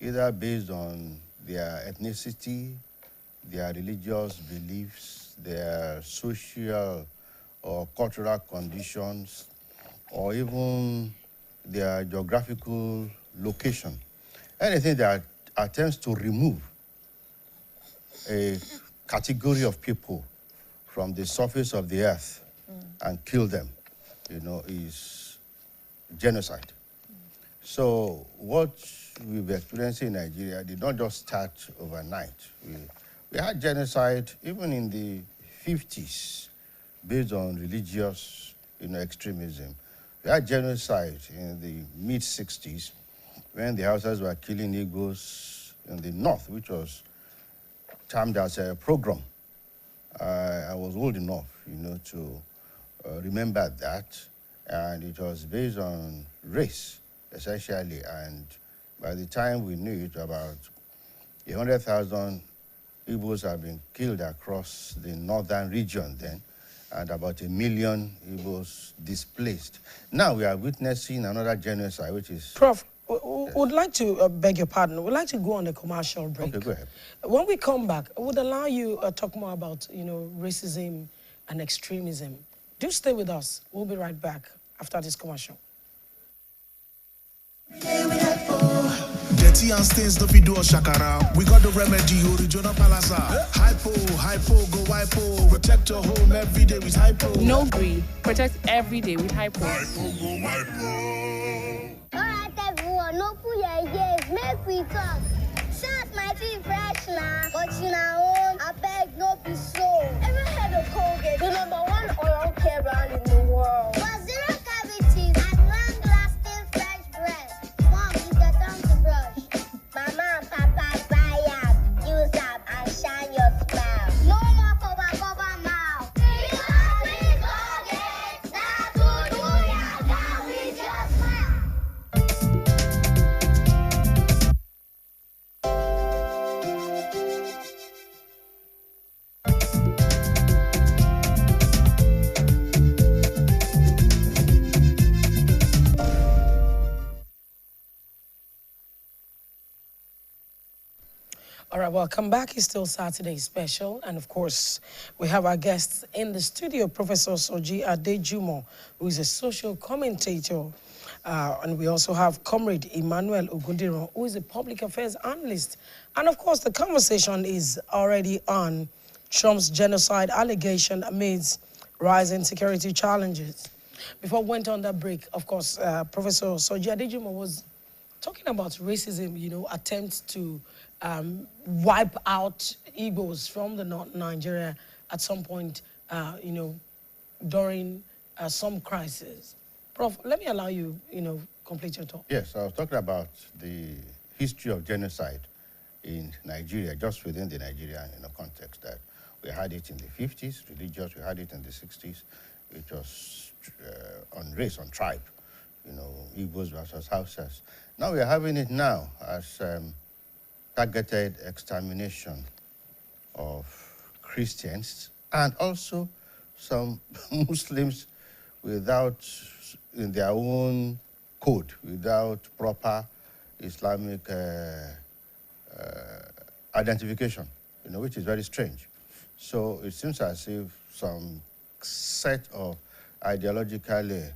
either based on their ethnicity, their religious beliefs, their social or cultural conditions, or even their geographical location. Anything that attempts to remove a category of people from the surface of the earth and kill them, is genocide. So what we've experienced in Nigeria did not just start overnight. We had genocide even in the 50s based on religious extremism. We had genocide in the mid-60s when the Hausas were killing Igbos in the north, which was termed as a pogrom. I was old enough, to remember that, and it was based on race, essentially, and by the time we knew it, about 100,000 Igbos have been killed across the northern region then, and about 1 million Igbos displaced. Now we are witnessing another genocide, which is... Prof, would like to beg your pardon. We'd like to go on a commercial break. Okay, go ahead. When we come back, I would allow you talk more about, racism and extremism. Do stay with us. We'll be right back after this commercial. Dirty and stains, no fit do us shakara. We got the remedy, original palasa. Hypo, go hypo. Protect your home every day with hypo. No green. Protect every day with hypo. Hypo, go hypo. Alright everyone, no put your ears, make we talk. Shout my teeth fresh now, but I beg no be so. Ever heard of Colgate, the #1 oral care brand in the world? For zero cavities and long-lasting fresh breath. Mom, it's your time to brush. Mama and Papa buy up, use up and shine your smile. No more cover mouth. Because we Colgate, that's what we are down with your smile. All right, welcome back. It's still Saturday special. And of course, we have our guests in the studio, Professor Soji Adejumo, who is a social commentator. And we also have Comrade Emmanuel Ogundiro, who is a public affairs analyst. And of course, the conversation is already on Trump's genocide allegation amidst rising security challenges. Before we went on that break, of course, Professor Soji Adejumo was talking about racism, attempts to wipe out Igbos from the North Nigeria at some point, during some crisis. Prof, let me allow you, complete your talk. Yes, I was talking about the history of genocide in Nigeria, just within the Nigerian context, that we had it in the 50s, religious, we had it in the 60s, which was on race, on tribe, Igbos versus Hausas. Now we are having it now as targeted extermination of Christians and also some Muslims in their own code, without proper Islamic identification, which is very strange. So it seems as if some set of ideologically,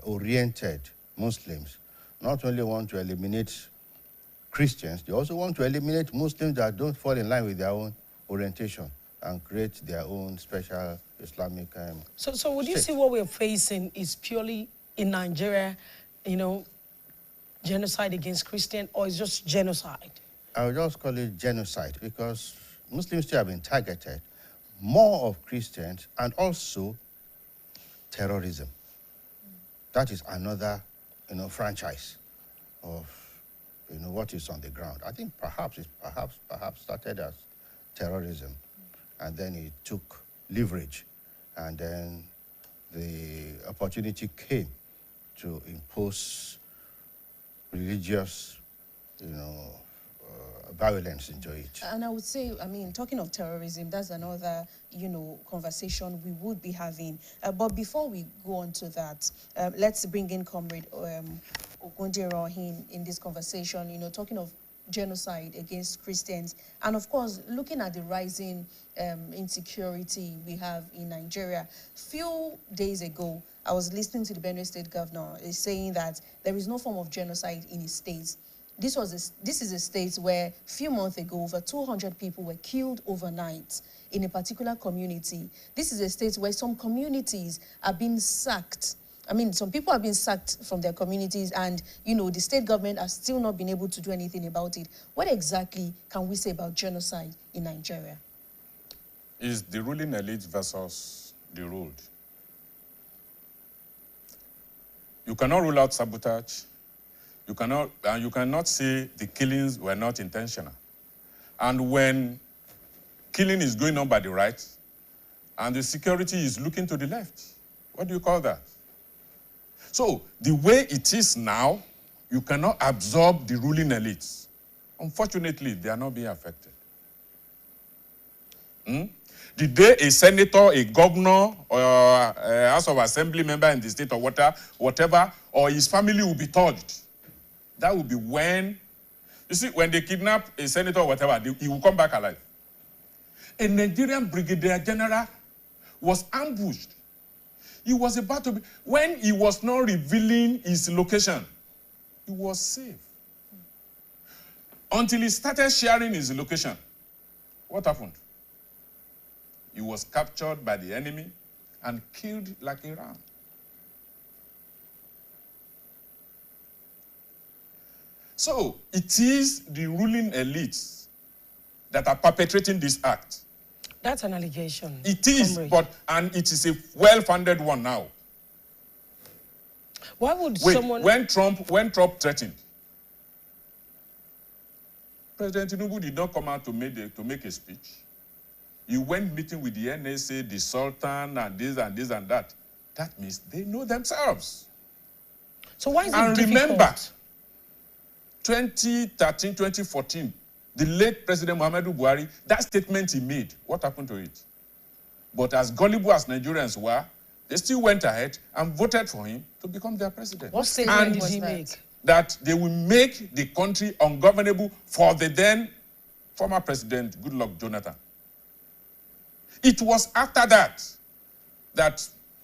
oriented Muslims not only want to eliminate Christians, they also want to eliminate Muslims that don't fall in line with their own orientation and create their own special Islamic So would you say what we're facing is purely in Nigeria, genocide against Christians, or is just genocide? I would just call it genocide because Muslims still have been targeted, more of Christians, and also terrorism. That is another, franchise of, what is on the ground. I think perhaps started as terrorism, and then it took leverage, and then the opportunity came to impose religious, violence into it. And I would say, talking of terrorism, that's another, conversation we would be having. But before we go on to that, let's bring in Comrade Ogundiran in this conversation, talking of genocide against Christians, and of course, looking at the rising insecurity we have in Nigeria. Few days ago, I was listening to the Benue State Governor saying that there is no form of genocide in his state. This is a state where a few months ago, over 200 people were killed overnight in a particular community. This is a state where some communities are being sacked. I mean, some people have been sacked from their communities, and, the state government has still not been able to do anything about it. What exactly can we say about genocide in Nigeria? Is the ruling elite versus the ruled. You cannot rule out sabotage. You cannot say the killings were not intentional. And when killing is going on by the right, and the security is looking to the left, what do you call that? So, the way it is now, you cannot absorb the ruling elites. Unfortunately, they are not being affected. The day a senator, a governor, or a House of Assembly member in the state or whatever, or his family will be touched, that will be when, you see, when they kidnap a senator or whatever, he will come back alive. A Nigerian brigadier general was ambushed. He was about to be, when he was not revealing his location, he was safe. Until he started sharing his location, what happened? He was captured by the enemy and killed like a ram. So, it is the ruling elites that are perpetrating this act. That's an allegation. It is, comrade. and it is a well-funded one now. Why would someone... When Trump threatened, President Tinubu did not come out to make a speech. He went meeting with the NSA, the Sultan, and this and this and that. That means they know themselves. So why is it and difficult? Remember, 2013, 2014, the late President Muhammadu Buhari, that statement he made, what happened to it? But as gullible as Nigerians were, they still went ahead and voted for him to become their president. What statement did he make? That they will make the country ungovernable for the then former president, Goodluck Jonathan. It was after that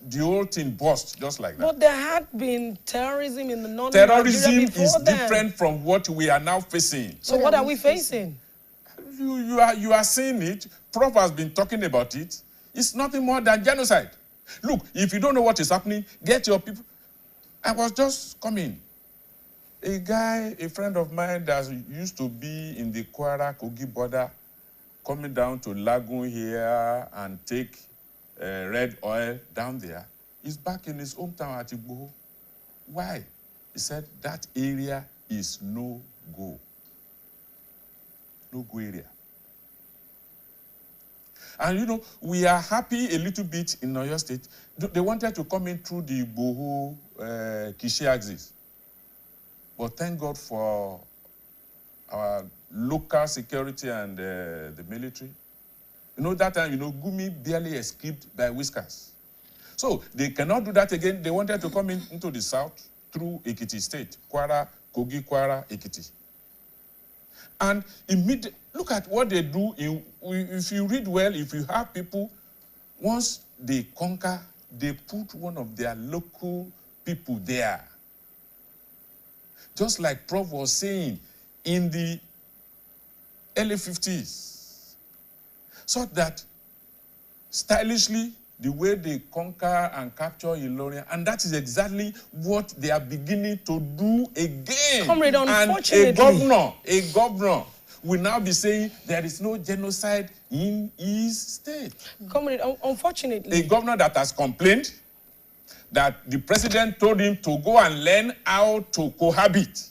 the whole thing burst, just like that. But there had been terrorism in the northern Terrorism Nigeria before is then. different from what we are now facing. So what are we facing? You are seeing it. Prof has been talking about it. It's nothing more than genocide. Look, if you don't know what is happening, get your people. I was just coming. A guy, a friend of mine that used to be in the Kwara-Kogi border, coming down to Lagoon here and take red oil down there, is back in his hometown at Igboho. Why? He said that area is no-go. No-go area. And we are happy a little bit in Oyo State. They wanted to come in through the Igboho-Kishi axis. But thank God for our local security and the military. That time, Gumi barely escaped by whiskers. So they cannot do that again. They wanted to come into the south through Ekiti State, Kwara, Kogi, Kwara, Ekiti. And look at what they do. If you read well, if you have people, once they conquer, they put one of their local people there. Just like Prof was saying in the early 50s. So that stylishly, the way they conquer and capture Ilorin, and that is exactly what they are beginning to do again. Comrade, unfortunately. And a governor will now be saying there is no genocide in his state. Comrade, unfortunately. A governor that has complained that the president told him to go and learn how to cohabit.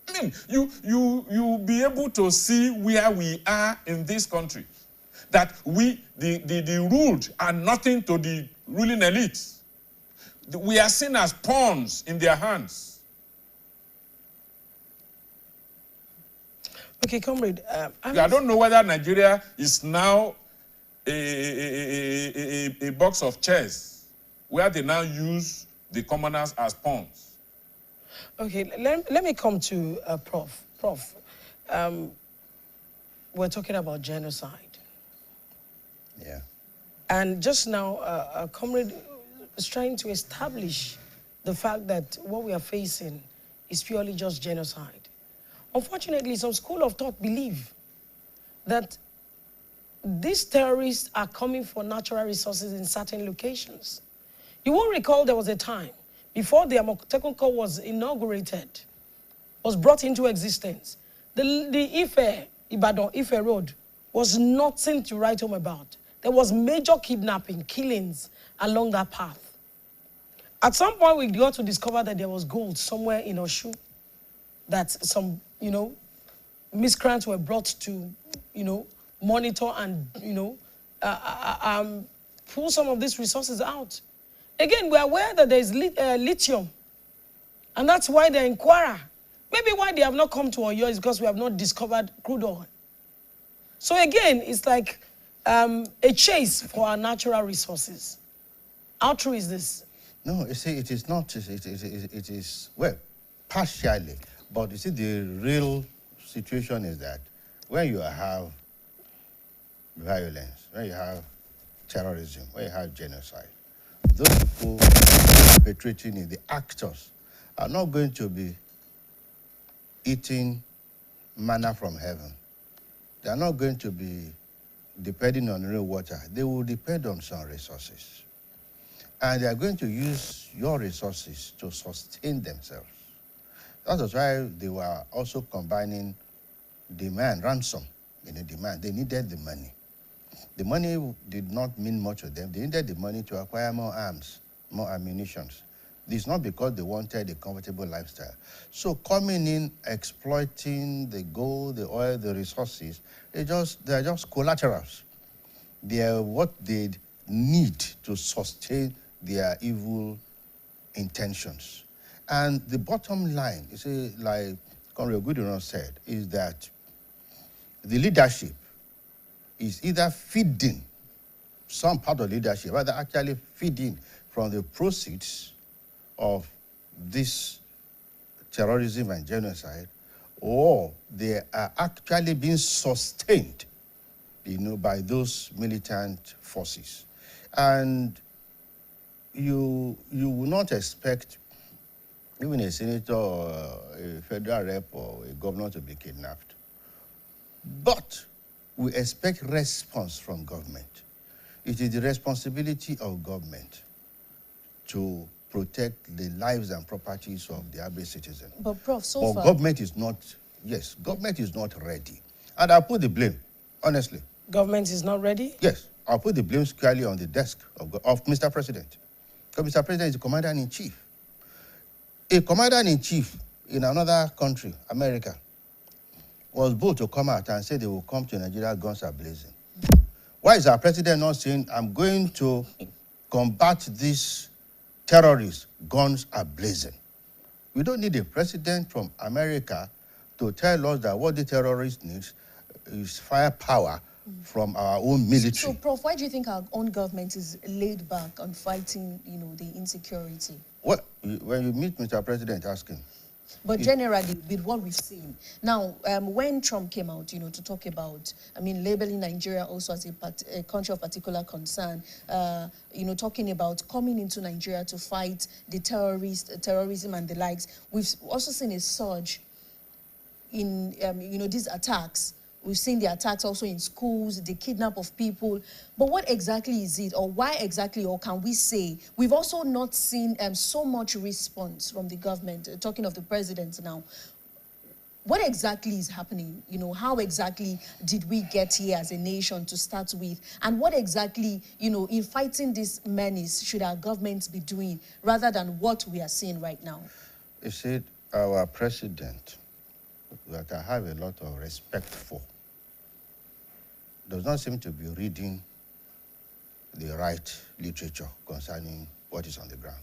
I mean, you'll be able to see where we are in this country. That the ruled are nothing to the ruling elites. We are seen as pawns in their hands. Okay, comrade. I don't know whether Nigeria is now a box of chairs where they now use the commoners as pawns. Okay, let me come to Prof. Prof, we're talking about genocide. Yeah. And just now, a comrade is trying to establish the fact that what we are facing is purely just genocide. Unfortunately, some school of thought believe that these terrorists are coming for natural resources in certain locations. You will recall there was a time before the Amotekun Corps was inaugurated, was brought into existence. The Ife Road was nothing to write home about. There was major kidnapping, killings along that path. At some point, we got to discover that there was gold somewhere in Oshu, that some, miscreants were brought to, monitor and, pull some of these resources out. Again, we're aware that there is lithium, and that's why they inquire. Maybe why they have not come to Oyo is because we have not discovered crude oil. So again, it's like a chase for our natural resources. How true is this? No, you see, it is not. It is, well, partially. But you see, the real situation is that when you have violence, when you have terrorism, when you have genocide, those people perpetrating it, the actors, are not going to be eating manna from heaven. They are not going to be depending on real water. They will depend on some resources. And they are going to use your resources to sustain themselves. That was why they were also combining demand, ransom in a demand. They needed the money. The money did not mean much to them. They needed the money to acquire more arms, more ammunition. This is not because they wanted a comfortable lifestyle. So coming in, exploiting the gold, the oil, the resources, they are just collaterals. They are what they need to sustain their evil intentions. And the bottom line, you see, like Conrad Goodenough said, is that the leadership is either feeding some part of leadership, rather actually feeding from the proceeds of this terrorism and genocide, or they are actually being sustained, by those militant forces. And you will not expect even a senator or a federal rep or a governor to be kidnapped. But we expect response from government. It is the responsibility of government to protect the lives and properties of the average citizen. But Prof, but government is not, yes, government is not ready. And I'll put the blame, honestly. Government is not ready? Yes, I'll put the blame squarely on the desk of Mr. President. Because Mr. President is the commander-in-chief. A commander-in-chief in another country, America, was bold to come out and say they will come to Nigeria, guns are blazing. Why is our president not saying, I'm going to combat these terrorists, guns are blazing? We don't need a president from America to tell us that what the terrorists need is firepower from our own military. So, Prof, why do you think our own government is laid back on fighting, the insecurity? Well, when you meet Mr. President, ask him. But generally, with what we've seen. Now, when Trump came out, to talk about, labeling Nigeria also as a country of particular concern, talking about coming into Nigeria to fight the terrorism and the likes, we've also seen a surge in, these attacks. We've seen the attacks also in schools, the kidnap of people. But what exactly is it, or why exactly, or can we say? We've also not seen so much response from the government, talking of the president now. What exactly is happening? How exactly did we get here as a nation to start with? And what exactly, in fighting this menace, should our government be doing rather than what we are seeing right now? You see, our president, that I have a lot of respect for, does not seem to be reading the right literature concerning what is on the ground.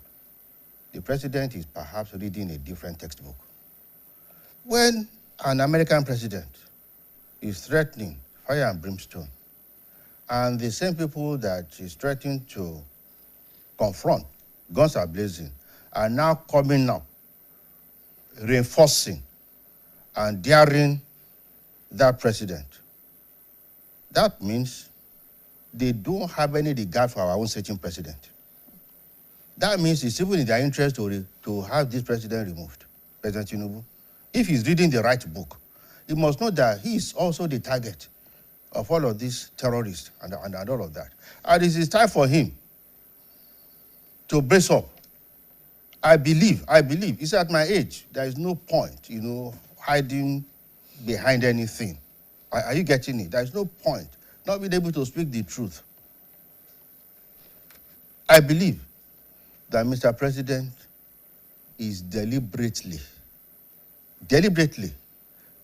The president is perhaps reading a different textbook. When an American president is threatening fire and brimstone, and the same people that is threatening to confront, guns are blazing, are now coming up reinforcing and daring that president. That means they don't have any regard for our own sitting president. That means it's even in their interest to have this president removed, President Tinubu. If he's reading the right book, he must know that he is also the target of all of these terrorists and all of that. And it is time for him to brace up. I believe, it's at my age, there is no point, hiding behind anything. Are you getting it? There is no point not being able to speak the truth. I believe that Mr. President is deliberately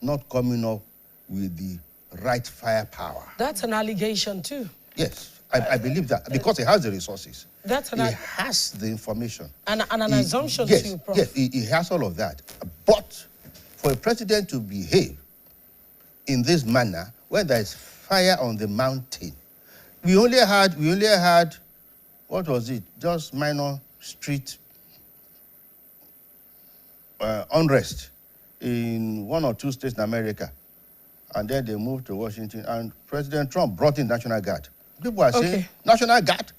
not coming up with the right firepower. That's an allegation too. Yes, I believe that because he has the resources. He has the information. And an assumption too, Prof. Yes, he has all of that. But for a president to behave in this manner, when there is fire on the mountain, we only had, what was it? Just minor street unrest in 1 or 2 states in America. And then they moved to Washington, and President Trump brought in National Guard. People are saying, National Guard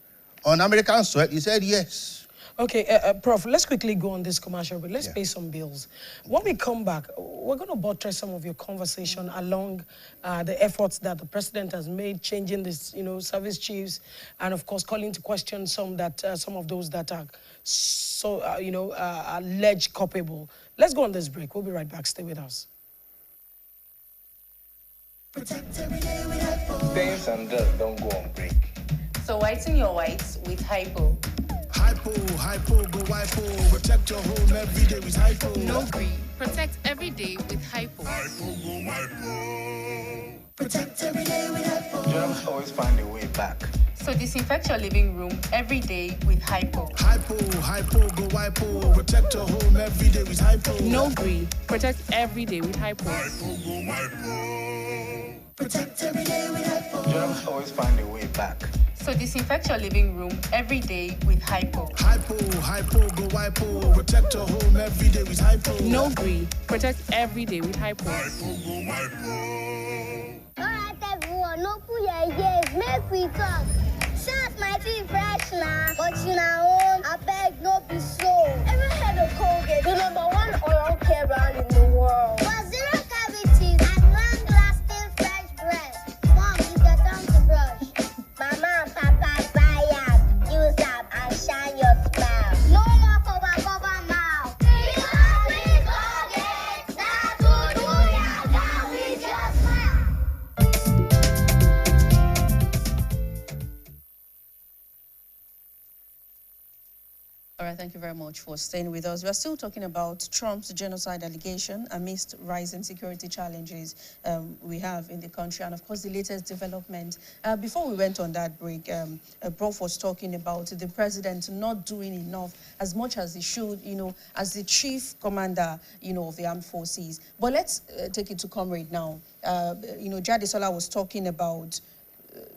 on American soil? He said yes. Okay, Prof, let's quickly go on this commercial, but let's pay some bills. When we come back, we're going to buttress some of your conversation along the efforts that the president has made, changing this, service chiefs, and of course, calling into question some of those that are so, alleged culpable. Let's go on this break. We'll be right back. Stay with us. Stains and dust don't go on break. So whiten your whites with Hypo. Hypo, go hypo. Protect your home every day with hypo. No green. Protect every day with Hypo. Hypo, go hypo. Protect every day with hypo. Germs always find a way back. So disinfect your living room every day with Hypo. Hypo, go hypo. Protect your home every day with hypo. No green. Protect every day with Hypo. Hypo, go hypo. Protect every day with hypo. Germs always find a way back. So disinfect your living room every day with Hypo. Hypo, go hypo. Protect your home every day with hypo. No green. Protect every day with Hypo. Hypo, go hypo. Alright, everyone, no put your ears, make we talk. Shout my teeth fresh now, but I beg no be so. Ever heard of Colgate, the #1 oral care brand in the world? For zero cavities and long-lasting fresh breath. Mom, it's your time to brush. Mama and Papa buy up, use up, and shine your smile. No more cover mouth. Because we Colgate, that's what do ya got with your smile. All right, thank you very much for staying with us. We're still talking about Trump's genocide allegation amidst rising security challenges we have in the country, and of course the latest development. Before we went on that break, Prof was talking about the president not doing enough as much as he should, as the chief commander, of the armed forces. But let's take it to Comrade now. Jadesola was talking about,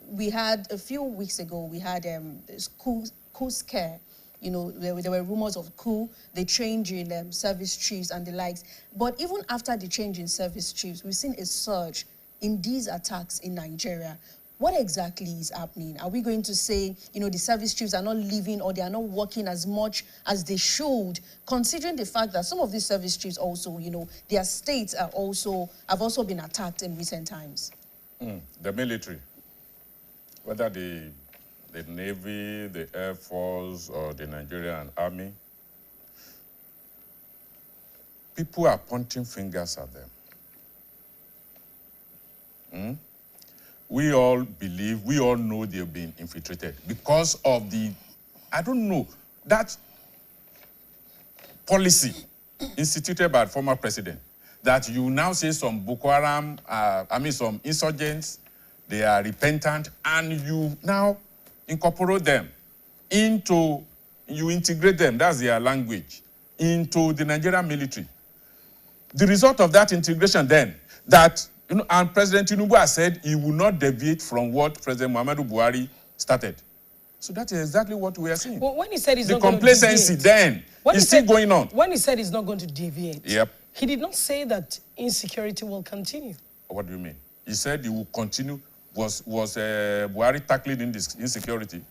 we had a few weeks ago, we had this coup scare. There were rumors of coup, the change in service chiefs and the likes. But even after the change in service chiefs, we've seen a surge in these attacks in Nigeria. What exactly is happening? Are we going to say, the service chiefs are not living or they are not working as much as they should, considering the fact that some of these service chiefs also, their states have also been attacked in recent times? The military, whether the Navy, the Air Force, or the Nigerian Army, people are pointing fingers at them. We all believe, we all know they've been infiltrated because of that policy instituted by the former president, that you now say some Boko Haram, some insurgents, they are repentant, and you now incorporate them you integrate them, that's their language, into the Nigerian military. The result of that integration then, and President Tinubu has said he will not deviate from what President Muhammadu Buhari started. So that is exactly what we are seeing. Well, when he said he's The not going to complacency deviate, then is still going on. When he said he's not going to deviate, Yep. he did not say that insecurity will continue. What do you mean? He said he will continue. Was Buhari tackling in this insecurity?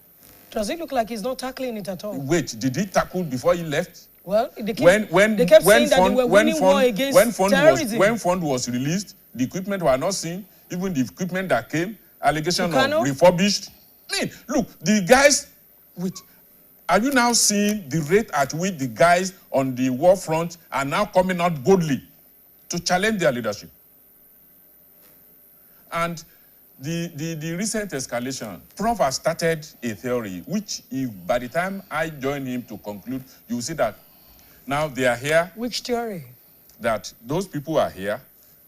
Does it look like he's not tackling it at all? Wait, did he tackle before he left? Well, they kept saying that they were winning war against terrorism. When fund was released, the equipment were not seen. Even the equipment that came, allegation of refurbished. I mean, look, the guys, wait, are you now seeing the rate at which the guys on the war front are now coming out boldly to challenge their leadership? And the recent escalation, Prof has started a theory, which if by the time I join him to conclude, you will see that now they are here. Which theory? That those people are here,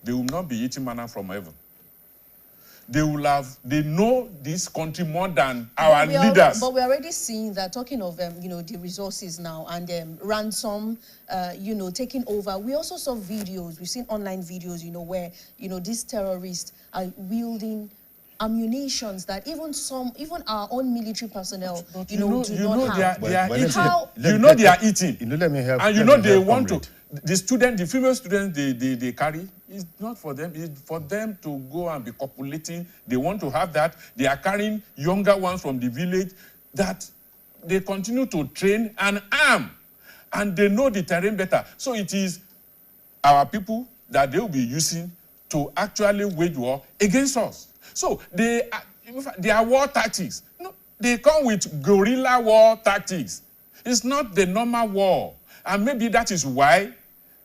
they will not be eating manna from heaven. They know this country more than our leaders. But we're already seeing that, talking of, the resources now and ransom, taking over. We also saw videos, we've seen online videos, where, these terrorists are wielding ammunitions that even our own military personnel, do not have. They are eating. They are eating. Let me help. And they want to. The female students they carry, it's not for them. It's for them to go and be copulating. They want to have that. They are carrying younger ones from the village that they continue to train and arm. And they know the terrain better. So it is our people that they will be using to actually wage war against us. So they are war tactics. No, they come with guerrilla war tactics. It's not the normal war. And maybe that is why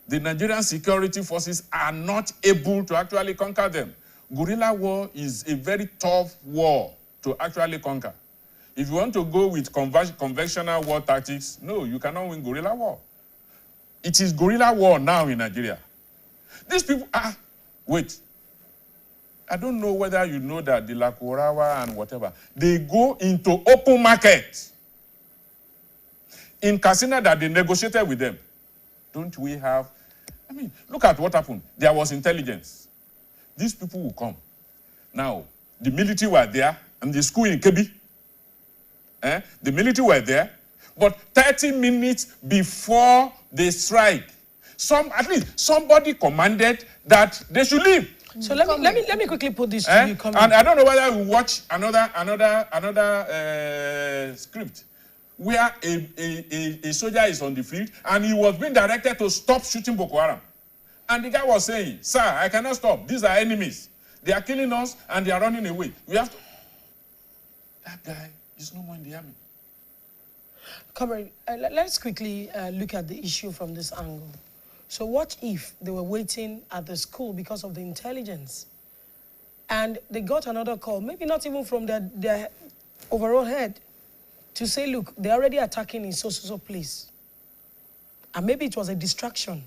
the Nigerian security forces are not able to actually conquer them. Guerrilla war is a very tough war to actually conquer. If you want to go with conventional war tactics, no, you cannot win guerrilla war. It is guerrilla war now in Nigeria. These people are, wait, I don't know whether you know that the Lakurawa and whatever, they go into open market. In Katsina that they negotiated with them. Don't we have, look at what happened. There was intelligence. These people will come. Now, the military were there, and the school in Kebbi. The military were there, but 30 minutes before they strike, at least somebody commanded that they should leave. So let me quickly put this to you. And I don't know whether we watch another script where a soldier is on the field and he was being directed to stop shooting Boko Haram. And the guy was saying, sir, I cannot stop. These are enemies. They are killing us and they are running away. We have to... That guy is no more in the army. Comrade, let's quickly look at the issue from this angle. So what if they were waiting at the school because of the intelligence and they got another call, maybe not even from their overall head, to say, look, they're already attacking in so place. And maybe it was a distraction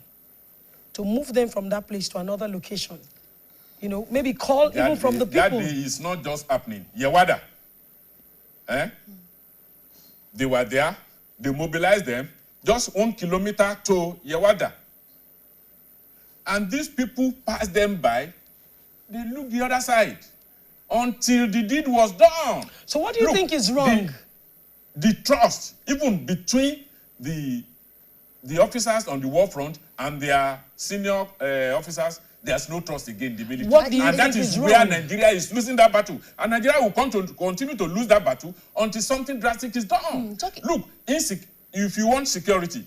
to move them from that place to another location. Maybe call even from the people. That day is not just happening. Yawada. They were there. They mobilized them just 1 kilometer to Yawada. And these people passed them by. They looked the other side until the deed was done. So what do you think is wrong? The trust, even between the officers on the war front and their senior officers, there's no trust again in the military. What do you think that is where Nigeria is losing that battle. And Nigeria will continue to lose that battle until something drastic is done. Look, if you want security,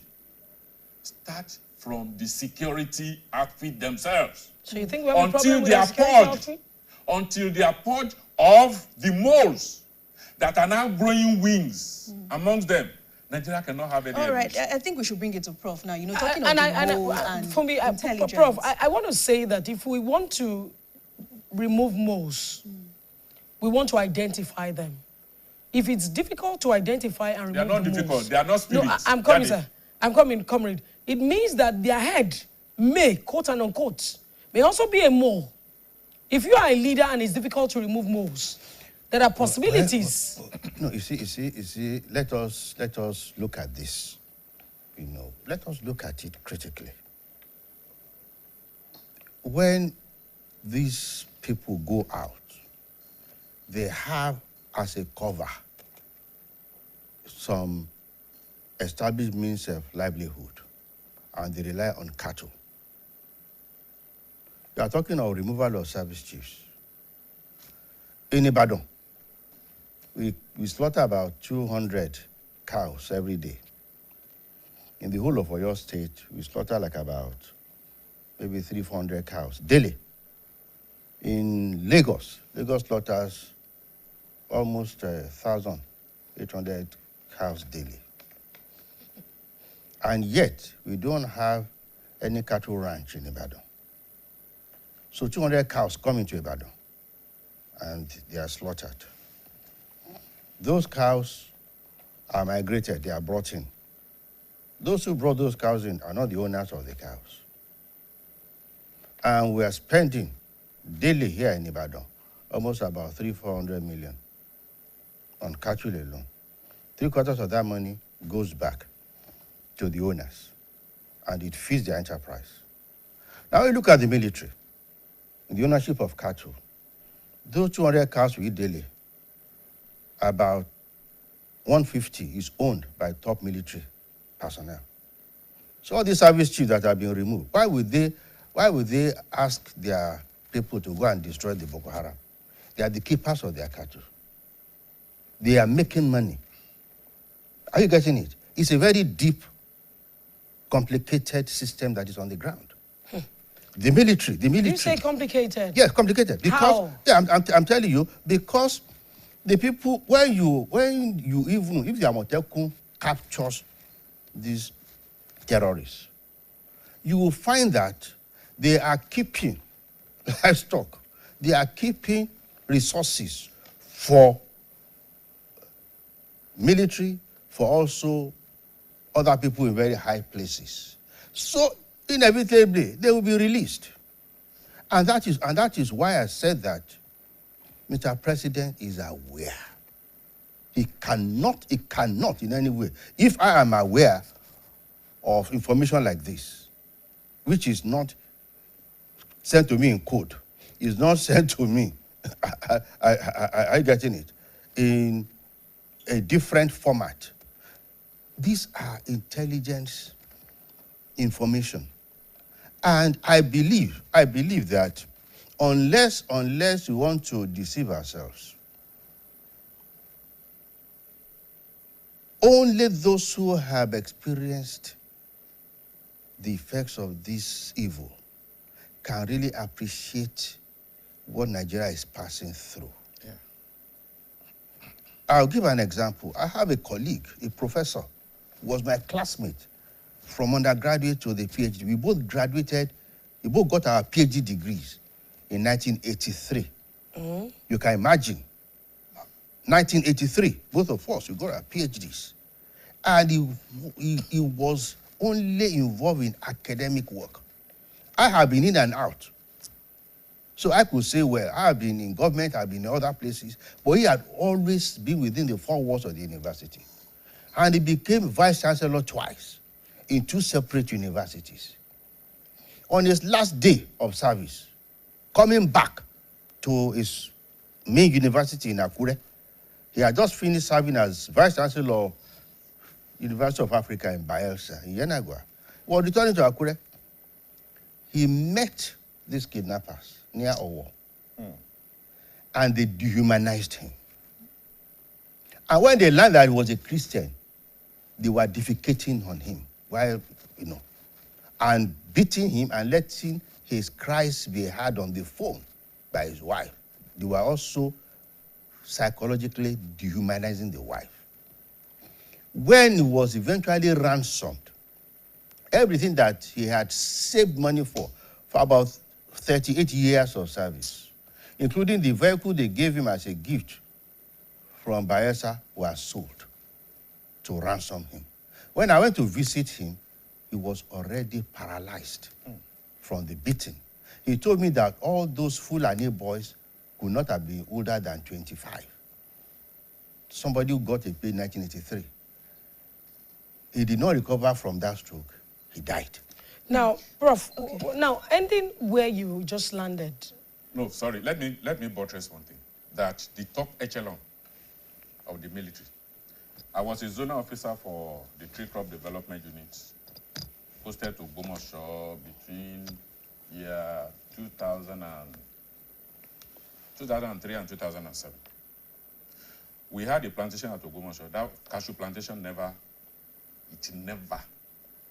start from the security outfit themselves. So you think we have a problem with the security outfit? Until they are purged of the moles that are now growing wings amongst them, Nigeria cannot have any. All right, I think we should bring it to Prof now. Talking about moles and for me, intelligence. Prof, I want to say that if we want to remove moles, we want to identify them. If it's difficult to identify and remove they are not difficult. Moles, they are not spirits. No, I'm coming, sir. I'm coming, comrade. It means that their head may, quote and unquote, may also be a mole. If you are a leader and it's difficult to remove moles, there are possibilities. No, you see, let us look at this. Let us look at it critically. When these people go out, they have as a cover some established means of livelihood, and they rely on cattle. We are talking of removal of service chiefs. In Ibadan, we slaughter about 200 cows every day. In the whole of Oyo State, we slaughter like about maybe 300-400 cows daily. In Lagos slaughters almost 1,800 cows daily. And yet, we don't have any cattle ranch in Ibadan. So 200 cows come into Ibadan, and they are slaughtered. Those cows are migrated, they are brought in. Those who brought those cows in are not the owners of the cows. And we are spending daily here in Ibadan almost about 300-400 million on cattle alone. 3/4 of that money goes back to the owners, and it feeds their enterprise. Now we look at the military, the ownership of cattle. Those 200 cows we eat daily, about 150 is owned by top military personnel. So all these service chiefs that have been removed, why would they ask their people to go and destroy the Boko Haram? They are the keepers of their cattle. They are making money. Are you getting it? It's a very deep, complicated system that is on the ground. The military. You say complicated? Yes, complicated. Because, how? Yeah, I'm telling you, because the people, when you even, if the Amotekun captures these terrorists, you will find that they are keeping livestock, they are keeping resources for military, for also other people in very high places. So inevitably, they will be released. And that is why I said that Mr. President is aware. He cannot in any way. If I am aware of information like this, which is not sent to me in code, is not sent to me, I getting it, in a different format. These are intelligence information. And I believe that unless we want to deceive ourselves, only those who have experienced the effects of this evil can really appreciate what Nigeria is passing through. Yeah. I'll give an example. I have a colleague, a professor, who was my classmate from undergraduate to the PhD. We both graduated, we both got our PhD degrees in 1983. You can imagine, 1983, both of us, we got our PhDs. And he was only involved in academic work. I have been in and out. So I could say, well, I have been in government, I've been in other places, but he had always been within the four walls of the university. And he became vice chancellor twice in two separate universities. On his last day of service, coming back to his main university in Akure, he had just finished serving as vice chancellor of University of Africa in Bayelsa, in Yenagua. While returning to Akure, he met these kidnappers near Owo, and they dehumanized him. And when they learned that he was a Christian, they were defecating on him, while, and beating him and letting his cries be heard on the phone by his wife. They were also psychologically dehumanizing the wife. When he was eventually ransomed, everything that he had saved money for about 38 years of service, including the vehicle they gave him as a gift from Bayelsa, was sold to ransom him. When I went to visit him, he was already paralyzed from the beating. He told me that all those Fulani boys could not have been older than 25. Somebody who got a pay in 1983. He did not recover from that stroke. He died. Now, Prof, now ending where you just landed. No, sorry. Let me buttress one thing. That the top echelon of the military, I was a zonal officer for the tree crop development unit, posted to Gomosho between year 2003 and 2007. We had a plantation at Ogomosho. That cashew plantation never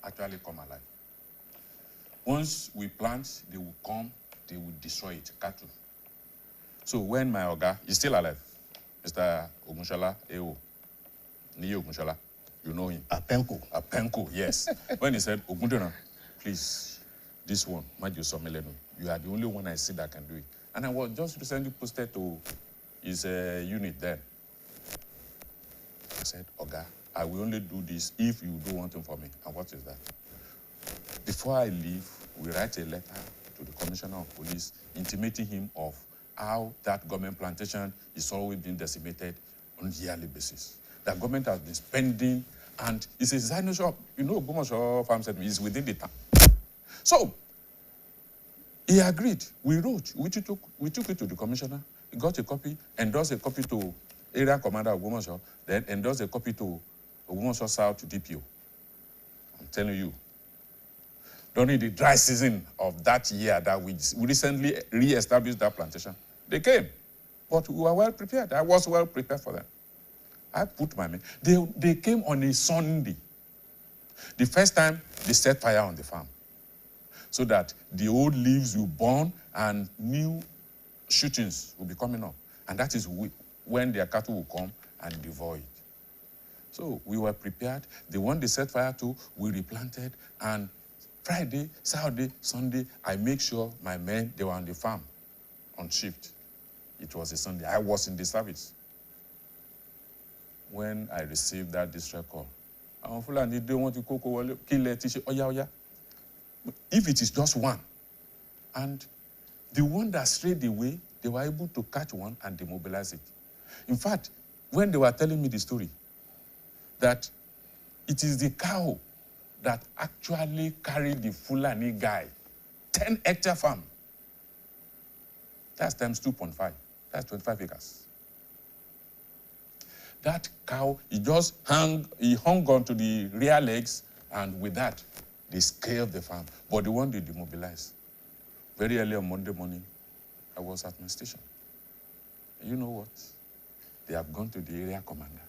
actually come alive. Once we plant, they will come, they will destroy it, cattle. So when my Oga is still alive, Mr. Ogumshola Eo, Niyi Ogumshola, you know him. Apenko, yes. When he said, Ogundona, please, this one, Maju Somelenu, you are the only one I see that can do it. And I was just recently posted to his unit then. I said, Oga, I will only do this if you do one thing for me. And what is that? Before I leave, we write a letter to the Commissioner of Police intimating him of how that government plantation is always being decimated on a yearly basis. The government has been spending, and it's a designer shop. You know, Gomosho Farm Center is within the town. So, he agreed. We wrote. We took it to the commissioner. He got a copy, endorsed a copy to area commander of Gomosho, then endorsed a copy to Gomosho South DPO. I'm telling you, during the dry season of that year that we recently re-established that plantation, they came. But we were well prepared. I was well prepared for them. I put my men. They came on a Sunday. The first time, they set fire on the farm so that the old leaves will burn and new shootings will be coming up. And that is when their cattle will come and devour it. So we were prepared. The one they set fire to, we replanted. And Friday, Saturday, Sunday, I make sure my men, they were on the farm on shift. It was a Sunday. I was in the service when I received that distress call. Fulani, they want to kill it. If it is just one, and the one that strayed away, they were able to catch one and demobilize it. In fact, when they were telling me the story, that it is the cow that actually carried the Fulani guy, 10-hectare farm. That's times 2.5. That's 25 acres. That cow, he hung onto the rear legs, and with that, they scaled the farm. But the one they demobilized. Very early on Monday morning, I was at my station. And you know what? They have gone to the area commander.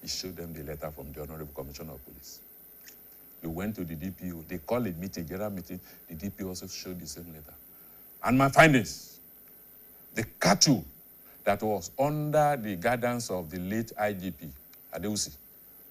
He showed them the letter from the Honorable Commissioner of Police. We went to the DPO. They called a meeting, general meeting. The DPO also showed the same letter. And my findings, the cattle that was under the guidance of the late IGP, Adeusi,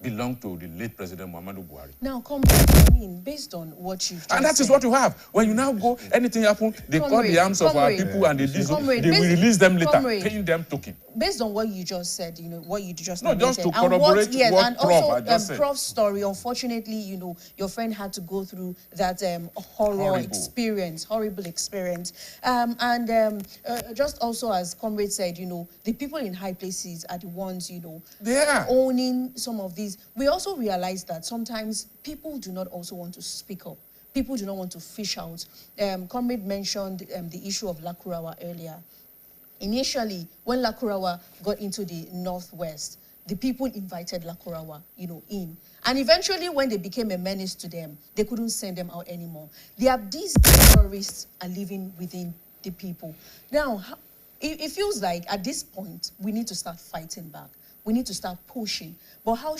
belonged to the late President Muhammadu Buhari. Now, I mean, based on what you've just And that said, is what you have. When you now go, anything happen, they call the arms of our people and they will release them later, paying them token. Based on what you just said, you know, what you just No, just to and corroborate what and Prof also I just said. Prof's story, unfortunately, you know, your friend had to go through that horrible experience. Just also as Comrade said, you know, the people in high places are the ones, you know, owning some of these. We also realize that sometimes people do not also want to speak up. People do not want to fish out. Comrade mentioned the issue of Lakurawa earlier. Initially, when Lakurawa got into the northwest, the people invited Lakurawa, you know, in. And eventually, when they became a menace to them, they couldn't send them out anymore. These terrorists are living within the people. Now, it feels like at this point, we need to start fighting back. We need to start pushing. But how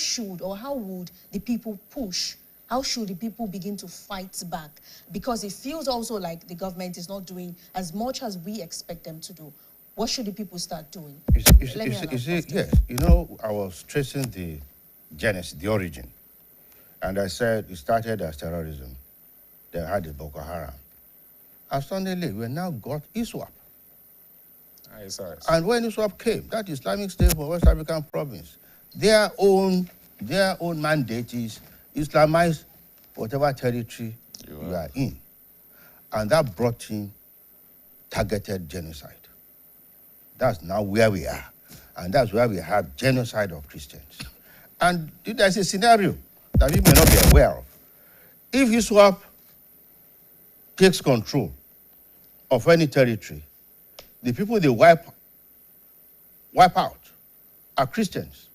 would the people push? How should the people begin to fight back? Because it feels also like the government is not doing as much as we expect them to do. What should the people start doing? Yes, you know, I was tracing the genesis, the origin. And I said it started as terrorism. They had the Boko Haram. And suddenly, we now got ISWAP. And when ISWAP came, that Islamic State for West African province, their own mandate is Islamize whatever territory you are in. And that brought in targeted genocide. That's now where we are. And that's where we have genocide of Christians. And there's a scenario that we may not be aware of. If ISWAP takes control of any territory, the people they wipe out are Christians.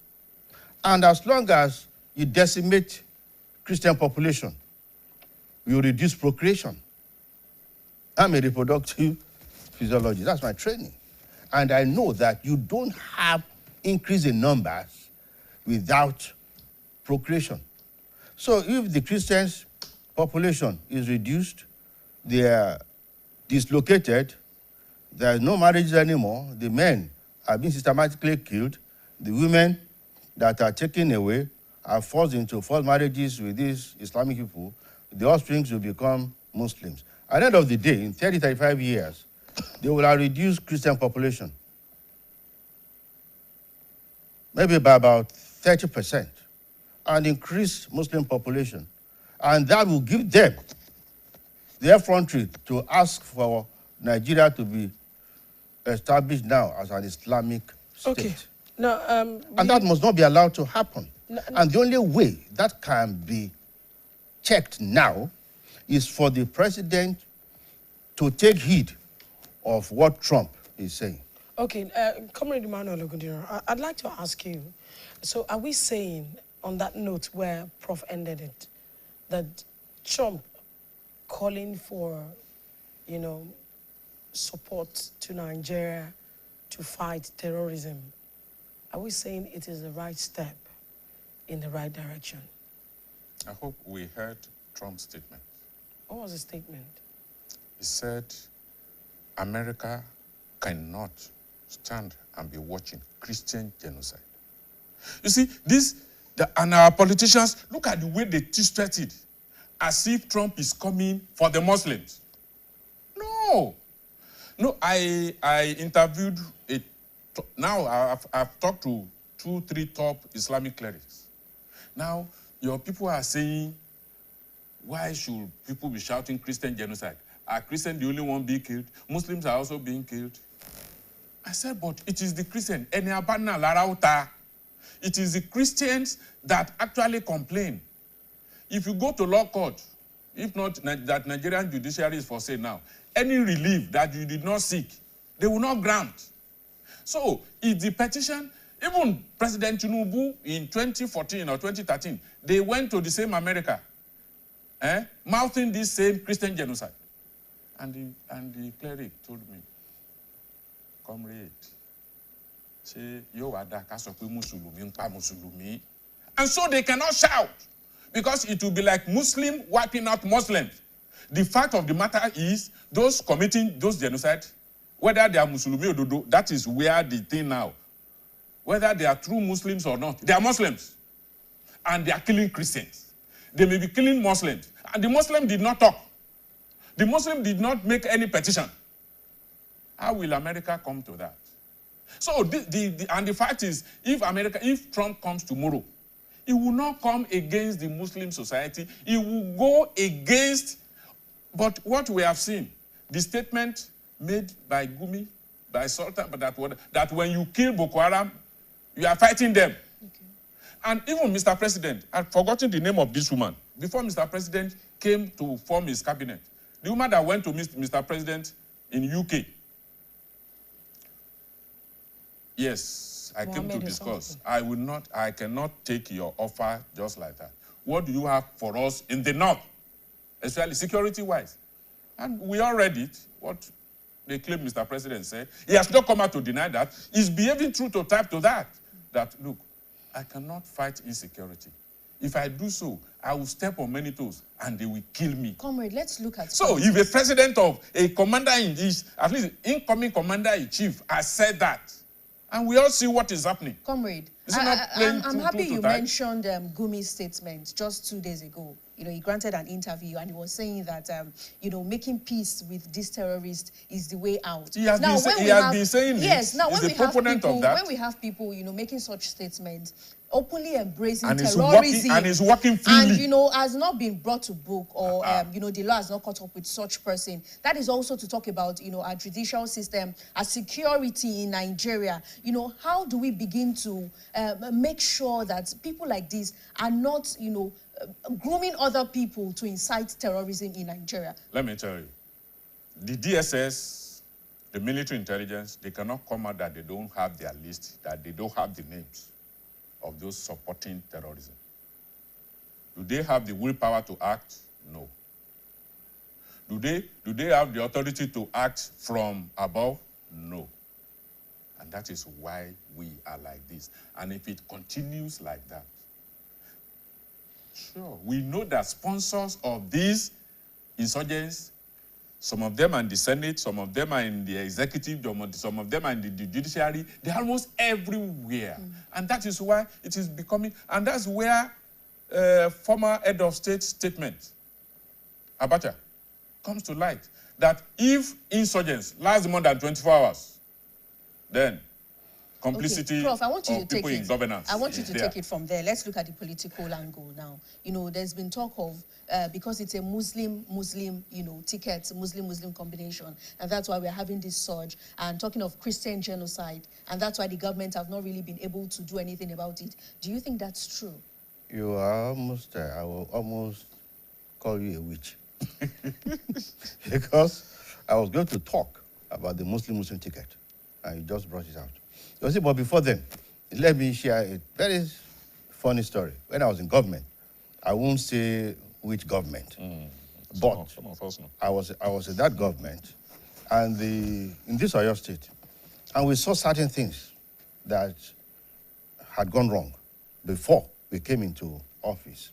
And as long as you decimate Christian population, you reduce procreation. I'm a reproductive physiologist. That's my training. And I know that you don't have increase in numbers without procreation. So if the Christians' population is reduced, they are dislocated, there are no marriages anymore, the men are being systematically killed, the women that are taken away are forced into forced marriages with these Islamic people, the offspring will become Muslims. At the end of the day, in 30, 35 years, they will have reduced Christian population, maybe by about 30%, and increase Muslim population. And that will give them the effrontery to ask for Nigeria to be established now as an Islamic state. Okay. Now, and that must not be allowed to happen. And the only way that can be checked now is for the president to take heed of what Trump is saying. Okay, Comrade Emmanuel Ogundiro, I'd like to ask you, so are we saying, on that note where Prof ended it, that Trump calling for, you know, support to Nigeria to fight terrorism, are we saying it is the right step in the right direction? I hope we heard Trump's statement. What was the statement? He said, America cannot stand and be watching Christian genocide. You see, and our politicians, look at the way they twisted it, as if Trump is coming for the Muslims. No. No, I interviewed, now I've talked to 2, 3 top Islamic clerics. Now, your people are saying, why should people be shouting Christian genocide? Are Christians the only one being killed? Muslims are also being killed. I said, but it is the Christian. It is the Christians that actually complain. If you go to law court, if not that Nigerian judiciary is for sale now, any relief that you did not seek, they will not grant. So if the petition, even President Tinubu in 2014 or 2013, they went to the same America, mouthing this same Christian genocide. And the cleric told me, comrade, say, yo Musulumi. And so they cannot shout, because it will be like Muslim wiping out Muslims. The fact of the matter is, those committing those genocide, whether they are Musulumi or Dodo, that is where the thing now. Whether they are true Muslims or not, they are Muslims. And they are killing Christians. They may be killing Muslims. And the Muslim did not talk. The Muslim did not make any petition. How will America come to that? So, and the fact is, if Trump comes tomorrow, he will not come against the Muslim society. He will go against, but what we have seen, the statement made by Gumi, by Sultan, that when you kill Boko Haram, you are fighting them. Okay. And even Mr. President, I've forgotten the name of this woman. Before Mr. President came to form his cabinet, the woman that went to Mr. President in UK. Yes, I came to discuss. I cannot take your offer just like that. What do you have for us in the north, especially security-wise? And we all read it, what they claim Mr. President said. He has not come out to deny that. He's behaving true to type to that. That, look, I cannot fight insecurity. If I do so, I will step on many toes and they will kill me. Comrade, let's look at... So if a president of a commander-in-chief, at least incoming commander-in-chief, has said that, and we all see what is happening. Comrade, I'm happy you mentioned Gumi's statement just 2 days ago. You know, he granted an interview and he was saying that, you know, making peace with these terrorists is the way out. He has been saying yes, now when we have people, you know, making such statements, openly embracing and terrorism, and is working freely, and you know, has not been brought to book, or you know, the law has not caught up with such person. That is also to talk about, you know, our judicial system, our security in Nigeria. You know, how do we begin to make sure that people like this are not, you know, grooming other people to incite terrorism in Nigeria? Let me tell you, the DSS, the military intelligence, they cannot come out that they don't have their list, that they don't have the names of those supporting terrorism. Do they have the willpower to act? No. Do they have the authority to act from above? No. And that is why we are like this. And if it continues like that, sure, we know that sponsors of these insurgents, some of them are in the Senate, some of them are in the executive, some of them are in the judiciary. They're almost everywhere. And that is why it is becoming, and that's where former head of state statement, Abacha, comes to light. That if insurgents last more than 24 hours, then complicity Prof, I want you to of people take in it. governance. I want you to there. take it from there. Let's look at the political angle now. You know, there's been talk of, because it's a Muslim, you know, ticket, Muslim combination, and that's why we're having this surge, and talking of Christian genocide, and that's why the government have not really been able to do anything about it. Do you think that's true? You are almost, I will almost call you a witch. Because I was going to talk about the Muslim ticket, and you just brought it out. You see, but before then, let me share a very funny story. When I was in government, I won't say which government, but some of us know. I was in that government, and in this Oyo state, and we saw certain things that had gone wrong before we came into office.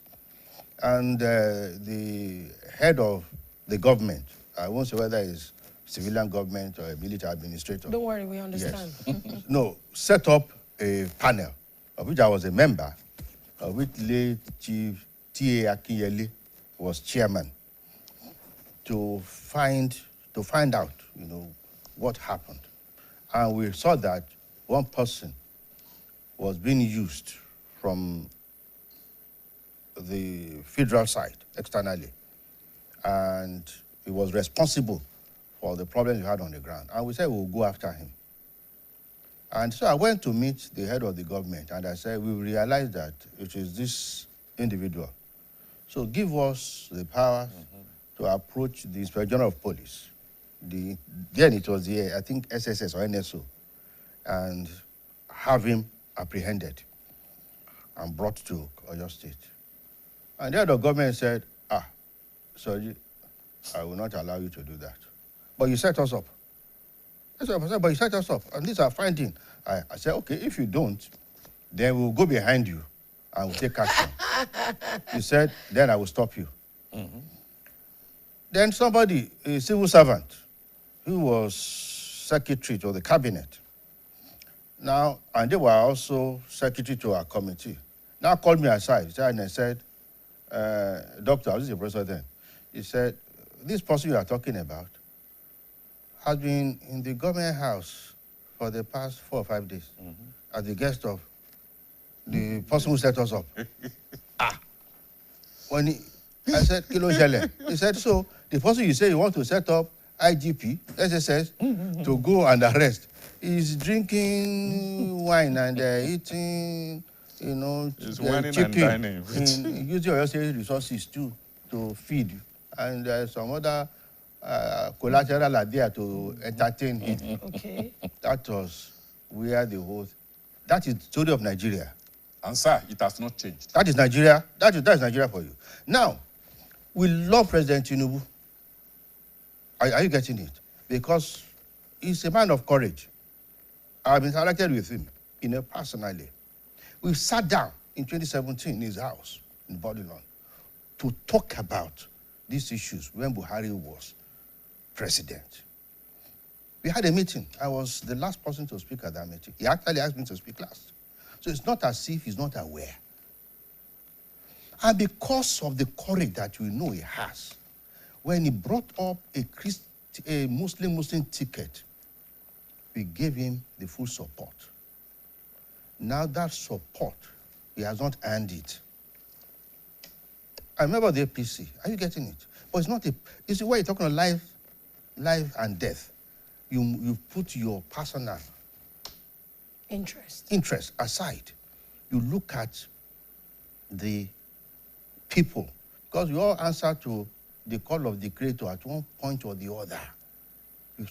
And the head of the government, I won't say whether it's civilian government or a military administrator. Don't worry, we understand. Yes. No, set up a panel, of which I was a member, of which late Chief T.A. Akinyele was chairman, to find out, you know, what happened. And we saw that one person was being used from the federal side externally, and he was responsible for the problems we had on the ground. And we said we'll go after him. And so I went to meet the head of the government, and I said, we realized that it is this individual. So give us the power to approach the Inspector General of Police. Then it was the, I think, SSS or NSO, and have him apprehended and brought to Oyo State. And the head of government said, sorry, I will not allow you to do that. But you set us up. I said, but you set us up, and these are findings. I said, okay, if you don't, then we'll go behind you and we'll take action. He said, then I will stop you. Then somebody, a civil servant, who was secretary to the cabinet, now, and they were also secretary to our committee, now called me aside and said, Doctor, I was the professor then. He said, this person you are talking about has been in the government house for the past 4 or 5 days as the guest of the person who set us up. When I said, Kilo Jele, he said, so the person you say you want to set up IGP, SSS, to go and arrest, is drinking wine and eating, you know, chicken, using your resources too to feed, and some other collateral are there to entertain him. Okay. That was where the whole, that is the story of Nigeria. And sir, it has not changed. That is Nigeria. That is Nigeria for you. Now, we love President Tinubu. Are you getting it? Because he's a man of courage. I've interacted with him, you know, personally. We sat down in 2017 in his house in Bodilon to talk about these issues when Buhari was president. We had a meeting. I was the last person to speak at that meeting. He actually asked me to speak last. So it's not as if he's not aware. And because of the courage that we know he has, when he brought up a Muslim ticket, we gave him the full support. Now that support, he has not earned it. I remember the APC. Are you getting it? But it's not you see, when you're talking about life and death, you put your personal interest aside. You look at the people, because we all answer to the call of the Creator at one point or the other.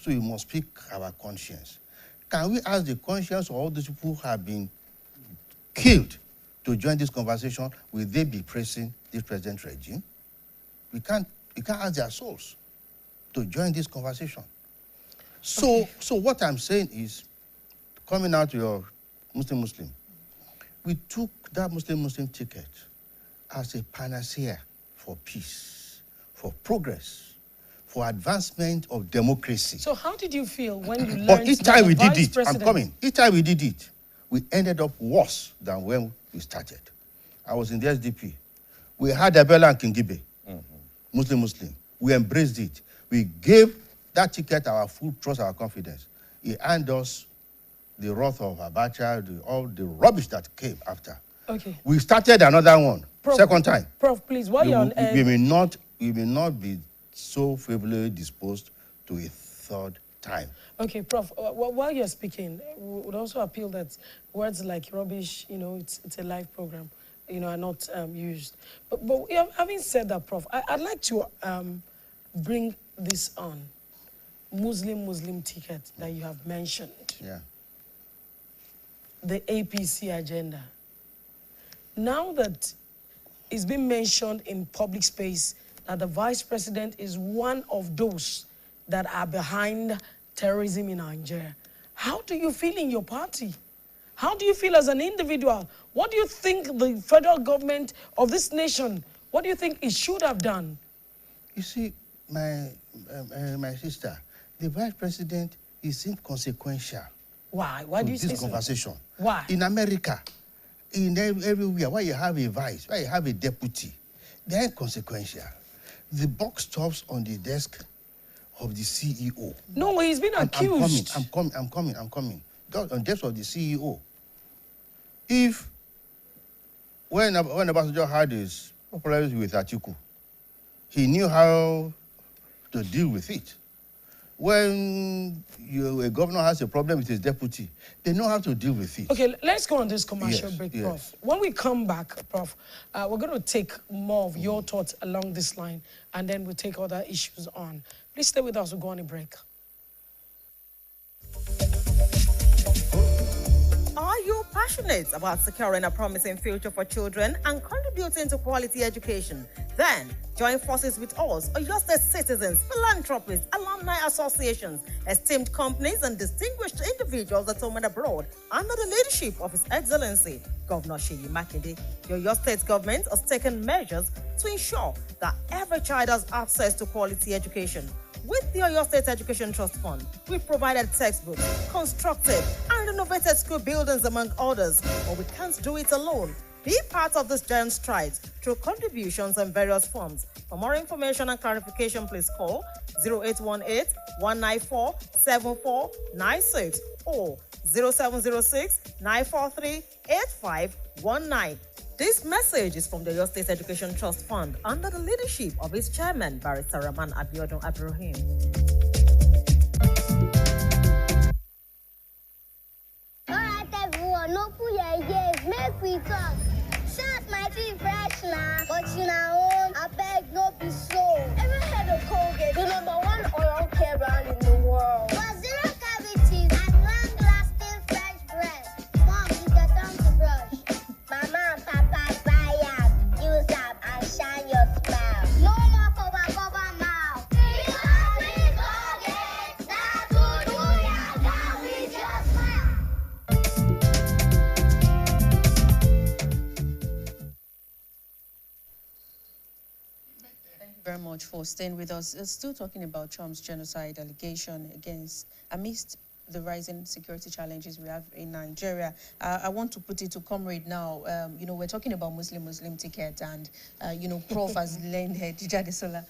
So you must speak our conscience. Can we ask the conscience of all these people who have been killed to join this conversation, will they be praising this present regime? You can't ask their souls to join this conversation. So what I'm saying is, coming out to your Muslim, we took that Muslim ticket as a panacea for peace, for progress, for advancement of democracy. So how did you feel when you learned But each time we did it, President... each time we did it, we ended up worse than when we started. I was in the SDP. We had Abela and Kingibe, Muslim. We embraced it. We gave that ticket our full trust, our confidence. He earned us the wrath of Abacha, all the rubbish that came after. Okay. We started another one, second time. Prof, please, while you're on air... We may not be so favorably disposed to a third time. Okay, Prof, while you're speaking, we would also appeal that words like rubbish, it's a live program, are not used. But having said that, Prof, I'd like to bring this on. Muslim ticket that you have mentioned. Yeah. The APC agenda. Now that it's been mentioned in public space that the Vice President is one of those that are behind terrorism in Nigeria, how do you feel in your party? How do you feel as an individual? What do you think the federal government of this nation, what do you think it should have done? You see, my sister, the Vice President is inconsequential. Why? Why do you say this conversation? So? Why? In America, in everywhere, where you have a vice, where you have a deputy, they're inconsequential. The buck stops on the desk of the CEO. No, he's been accused. I'm coming. On the desk of the CEO. If, when Ambassador had his problems with Atiku, he knew how to deal with it. When a governor has a problem with his deputy, they know how to deal with it. Okay, let's go on this commercial break, Prof. Yes. When we come back, Prof, we're going to take more of your thoughts along this line, and then we'll take other issues on. Please stay with us. We'll go on a break. Are you passionate about securing a promising future for children and contributing to quality education? Then join forces with us, Oyo State citizens, philanthropists, alumni associations, esteemed companies, and distinguished individuals that home and abroad under the leadership of His Excellency, Governor Seyi Makinde. The Oyo State government has taken measures to ensure that every child has access to quality education. With the Oyo State Education Trust Fund, we provided textbooks, constructed and renovated school buildings, among others, but we can't do it alone. Be part of this giant stride through contributions in various forms. For more information and clarification, please call 0818-194-7496 or 0706-943-8519. This message is from the Oyo State Education Trust Fund under the leadership of its chairman, Barrister Rahman Abiodun Abdurrahim. Alright, everyone, no put your ears, make we talk. Shout my teeth fresh now, but I beg no be so. Ever heard of Colgate, the #1 oral care brand in the world? For zero cavities and long-lasting fresh breath. Mom, it's your time to brush. Mama and Papa buy up, use up and shine your smile. No more cover mouth. Because we Colgate, that's what we are down with your smile. Very much for staying with us. Still talking about Trump's genocide allegation amidst the rising security challenges we have in Nigeria. I want to put it to Comrade now. We're talking about Muslim ticket, and Prof has learned Jijadesola,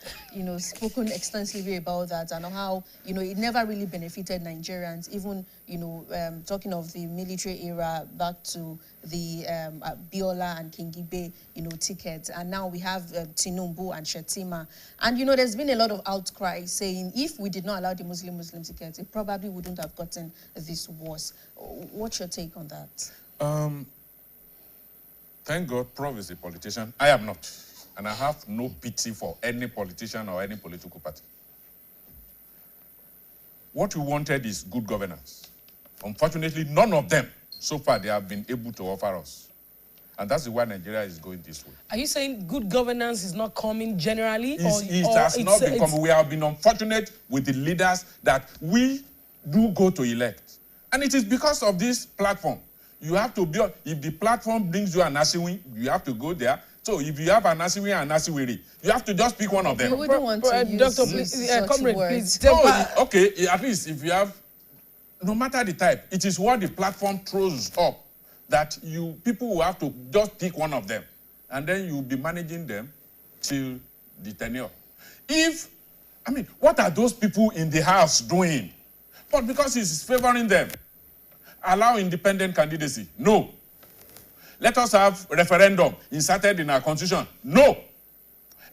spoken extensively about that and how it never really benefited Nigerians. Even talking of the military era back to the Biola and Kingibe, tickets, and now we have Tinubu and Shetima, and there's been a lot of outcry saying if we did not allow the Muslim tickets, it probably wouldn't have gotten this worse. What's your take on that? Thank God, Prof is a politician. I am not, and I have no pity for any politician or any political party. What we wanted is good governance. Unfortunately, none of them, so far, they have been able to offer us. And that's why Nigeria is going this way. Are you saying good governance is not coming generally? It has not been coming. We have been unfortunate with the leaders that we do go to elect. And it is because of this platform. You have to be, if the platform brings you an Asiwi, you have to go there. So if you have an Asiwi and an Asiwiri, you have to just pick one of them. You wouldn't want to use Doctor, please, comrade, words. please. Okay, at least if you have, no matter the type, it is what the platform throws up that people will have to just pick one of them. And then you'll be managing them till the tenure. What are those people in the house doing? But because it's favoring them, allow independent candidacy. No. Let us have referendum inserted in our constitution. No.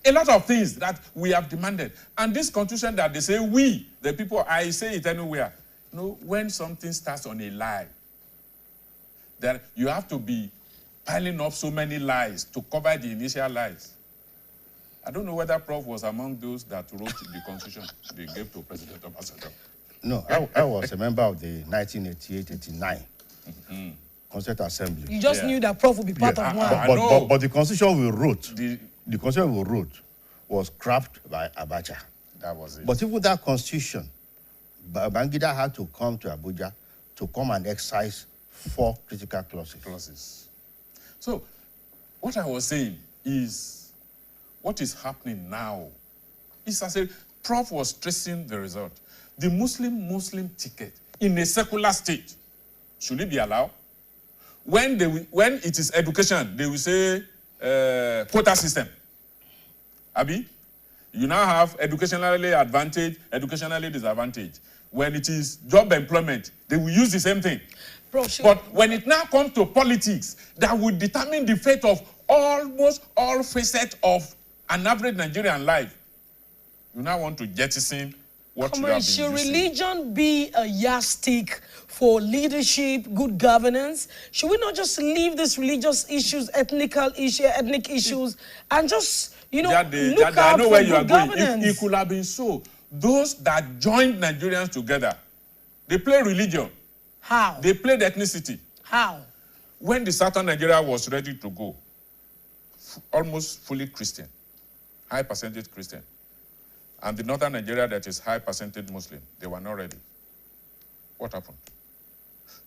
A lot of things that we have demanded. And this constitution that they say we, the people, I say it anywhere. No, when something starts on a lie, then you have to be piling up so many lies to cover the initial lies. I don't know whether Prof was among those that wrote the constitution they gave to President Obasanjo. No, I was a member of the 1988-89 Constituent Assembly. You just knew that Prof would be part of one. But the constitution we wrote, the constitution we wrote was crafted by Abacha. That was it. But even that constitution, Babangida had to come to Abuja to come and excise 4 critical clauses. So, what I was saying is, what is happening now is, as a Prof was tracing the result. The Muslim ticket in a secular state, should it be allowed? When it is education, they will say quota system. Abi, you now have educationally advantage, educationally disadvantage. When it is job employment, they will use the same thing. But when it now comes to politics, that will determine the fate of almost all facets of an average Nigerian life, you now want to jettison what you have been should using. religion be a yardstick for leadership, good governance? Should we not just leave these religious issues, ethnic issues, and just, look out for good governance? It could have been so. Those that joined Nigerians together, they play religion. How? They played ethnicity. How? When the Southern Nigeria was ready to go, almost fully Christian, high percentage Christian, and the Northern Nigeria that is high percentage Muslim, they were not ready. What happened?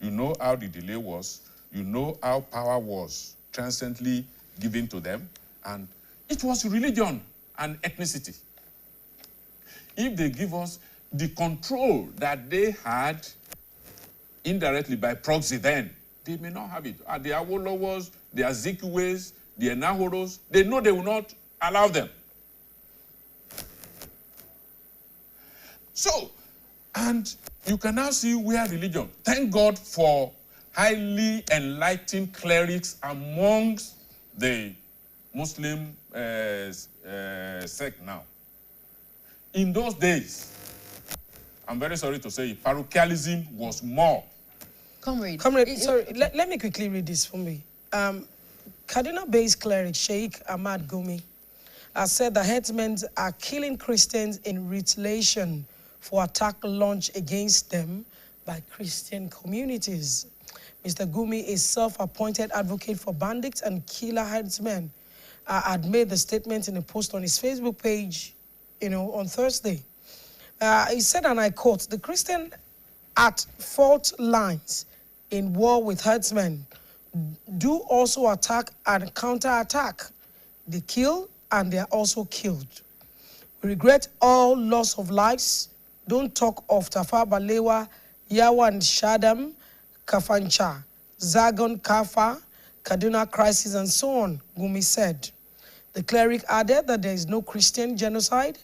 You know how the delay was. You know how power was transiently given to them. And it was religion and ethnicity. If they give us the control that they had indirectly by proxy then, they may not have it. The Awolowos, the Azikiwes, the Enahoros, they know they will not allow them. So, and you can now see where religion, thank God for highly enlightened clerics amongst the Muslim sect now. In those days, I'm very sorry to say, parochialism was more. Comrade, sorry, let me quickly read this for me. Kaduna-based cleric Sheikh Ahmad Gumi has said the headsmen are killing Christians in retaliation for attack launched against them by Christian communities. Mr. Gumi, a self-appointed advocate for bandits and killer headsmen, had made the statement in a post on his Facebook page, on Thursday. He said, and I quote, "The Christian at fault lines in war with herdsmen do also attack and counterattack. They kill and they are also killed. We regret all loss of lives. Don't talk of Tafa Balewa, Yawan Shadam, Kafancha, Zagon Kafa, Kaduna crisis, and so on," Gumi said. The cleric added that there is no Christian genocide.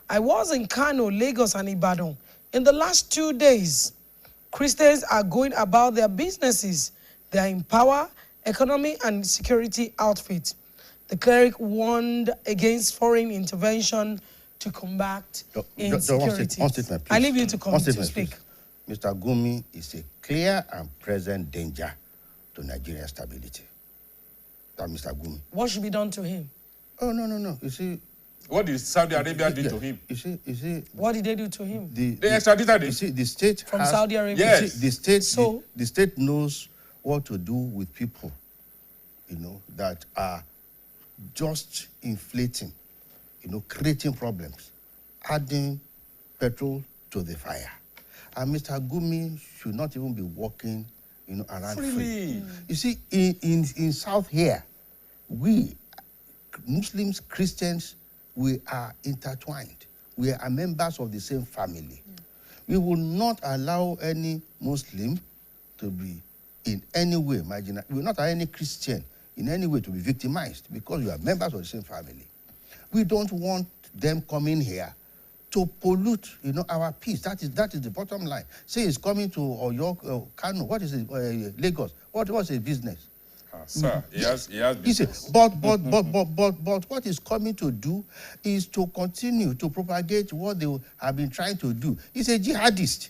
"I was in Kano, Lagos, and Ibadan. In the last 2 days, Christians are going about their businesses. They are in power, economy, and security outfit." The cleric warned against foreign intervention to combat insecurity. I leave you to speak. Mr. Gumi is a clear and present danger to Nigerian stability. That Mr. Gumi. What should be done to him? Oh, no. You see, what did Saudi Arabia do to him? You see. What did they do to him? They extradited him. You see, the state from Saudi Arabia. Yes. The state knows what to do with people that are just inflating, creating problems, adding petrol to the fire. And Mr. Gumi should not even be walking, around free. You see, in South here, we, Muslims, Christians, we are intertwined. We are members of the same family. We will not allow any Muslim to be in any way marginalized. We will not allow any Christian in any way to be victimized because we are members of the same family. We don't want them coming here to pollute, our peace. That is the bottom line. Say he's coming to Oyo, Kano. What is it? Lagos. What's his business? Sir, he has business. But what he's coming to do is to continue to propagate what they have been trying to do. He's a jihadist,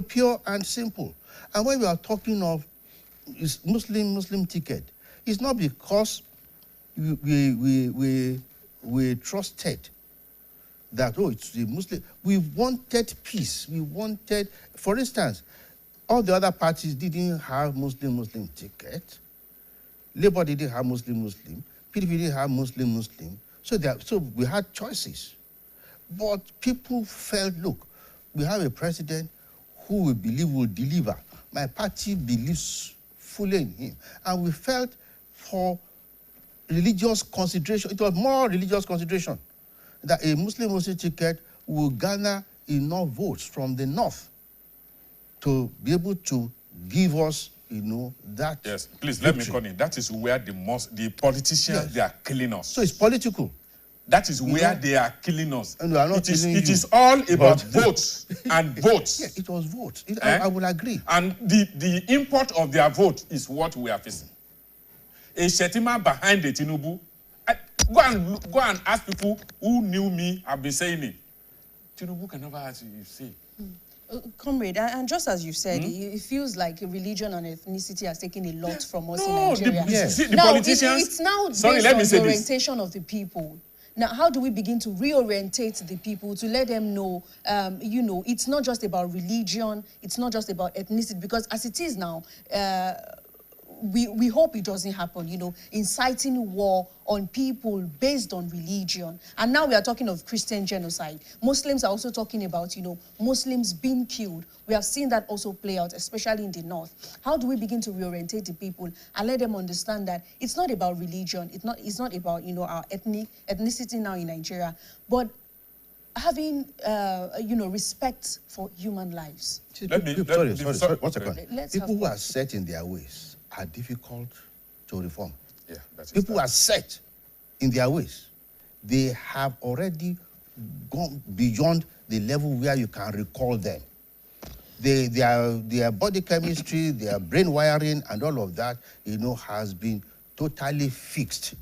pure and simple. And when we are talking of Muslim ticket, it's not because we trusted that, it's the Muslim. We wanted peace. We wanted, for instance, all the other parties didn't have Muslim ticket. Labour didn't have Muslim. PDP didn't have Muslim. So we had choices. But people felt, look, we have a president who we believe will deliver. My party believes fully in him. And we felt for religious consideration, it was more religious consideration, that a Muslim ticket will garner enough votes from the north to be able to give us, that. Yes, please let me come in. That is where the politicians, they are killing us. So it's political. That is where they are killing us. And we are not it is all about votes and votes. Yeah, it was votes. I will agree. And the import of their vote is what we are facing. A Shetima behind the Tinubu. Go and ask people who knew me. I've been saying it. Tinubu can never ask you say. Comrade, and just as you said, it feels like religion and ethnicity has taken a lot from us in Nigeria. The politicians... It's now based on the orientation of the people. Now, how do we begin to reorientate the people to let them know, it's not just about religion, it's not just about ethnicity, because as it is now, we hope it doesn't happen, inciting war on people based on religion. And now we are talking of Christian genocide. Muslims are also talking about, Muslims being killed. We have seen that also play out, especially in the north. How do we begin to reorientate the people and let them understand that it's not about religion, it's not about, our ethnicity now in Nigeria, but having, respect for human lives. Sorry, 1 second. People who are set in their ways are difficult to reform. Yeah, that's people are set in their ways. They have already gone beyond the level where you can recall them. Their body chemistry, their brain wiring, and all of that, has been totally fixed.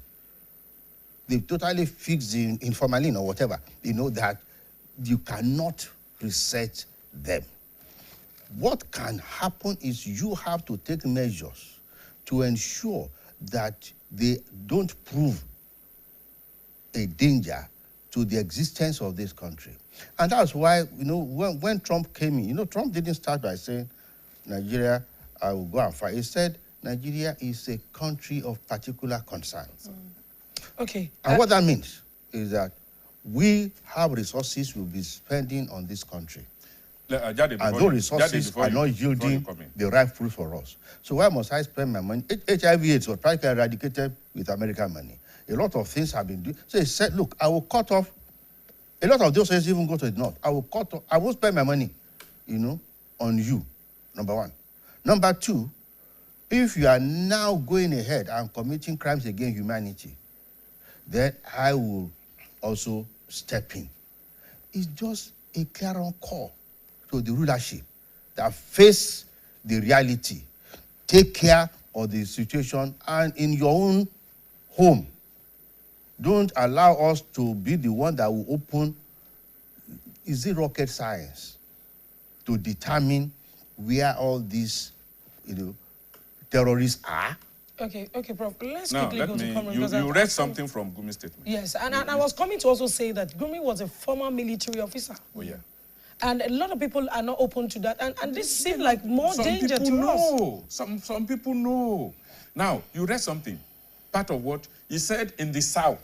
They've totally fixed in formalin or whatever, that you cannot reset them. What can happen is you have to take measures to ensure that they don't prove a danger to the existence of this country. And that's why, when Trump came in, Trump didn't start by saying, Nigeria, I will go and fight. He said, Nigeria is a country of particular concern. Okay. And what that means is that we have resources we'll be spending on this country. And those resources are not yielding the right fruit for us. So why must I spend my money? HIV/AIDS was practically eradicated with American money. A lot of things have been done. So he said, look, I will cut off. A lot of those things even go to the north. I won't spend my money, on you, number one. Number two, if you are now going ahead and committing crimes against humanity, then I will also step in. It's just a clarion call to the rulership that face the reality, take care of the situation, and in your own home, don't allow us to be the one that will open. Is it rocket science to determine where all these, terrorists are? Okay, Prof. Let's now, quickly go to Comrade. You read something from Gumi's statement. Yes, and I was coming to also say that Gumi was a former military officer. Oh, yeah. And a lot of people are not open to that. And this seems like more danger to us. Some people know. Now, you read something. Part of what he said in the South,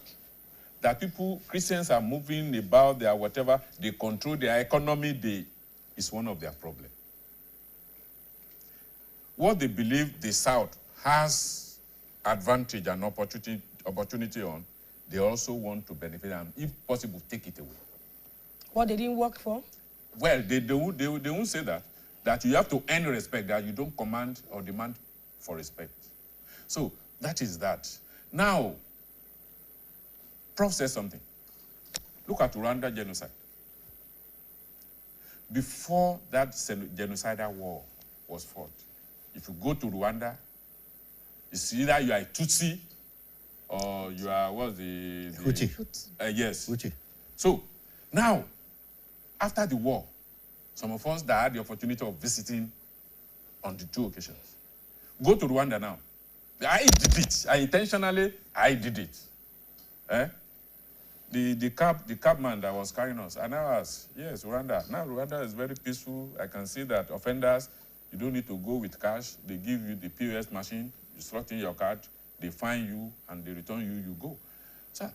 that Christians are moving about their whatever, they control their economy, is one of their problems. What they believe the South has advantage and opportunity on, they also want to benefit and, if possible, take it away. What they didn't work for? Well, they won't say that. That you have to earn respect, that you don't command or demand for respect. So that is that. Now, Prof says something. Look at Rwanda genocide. Before that genocidal war was fought, if you go to Rwanda, it's either you are a Tutsi or you are, what's the Hutu. Yes. Hutu. So, now, after the war, some of us that had the opportunity of visiting on the 2 occasions. Go to Rwanda now. I did it. I did it. The cabman that was carrying us, and I was, yes, Rwanda. Now Rwanda is very peaceful. I can see that offenders, you don't need to go with cash. They give you the POS machine, you slot in your card, they fine you, and they return you, you go. Sir,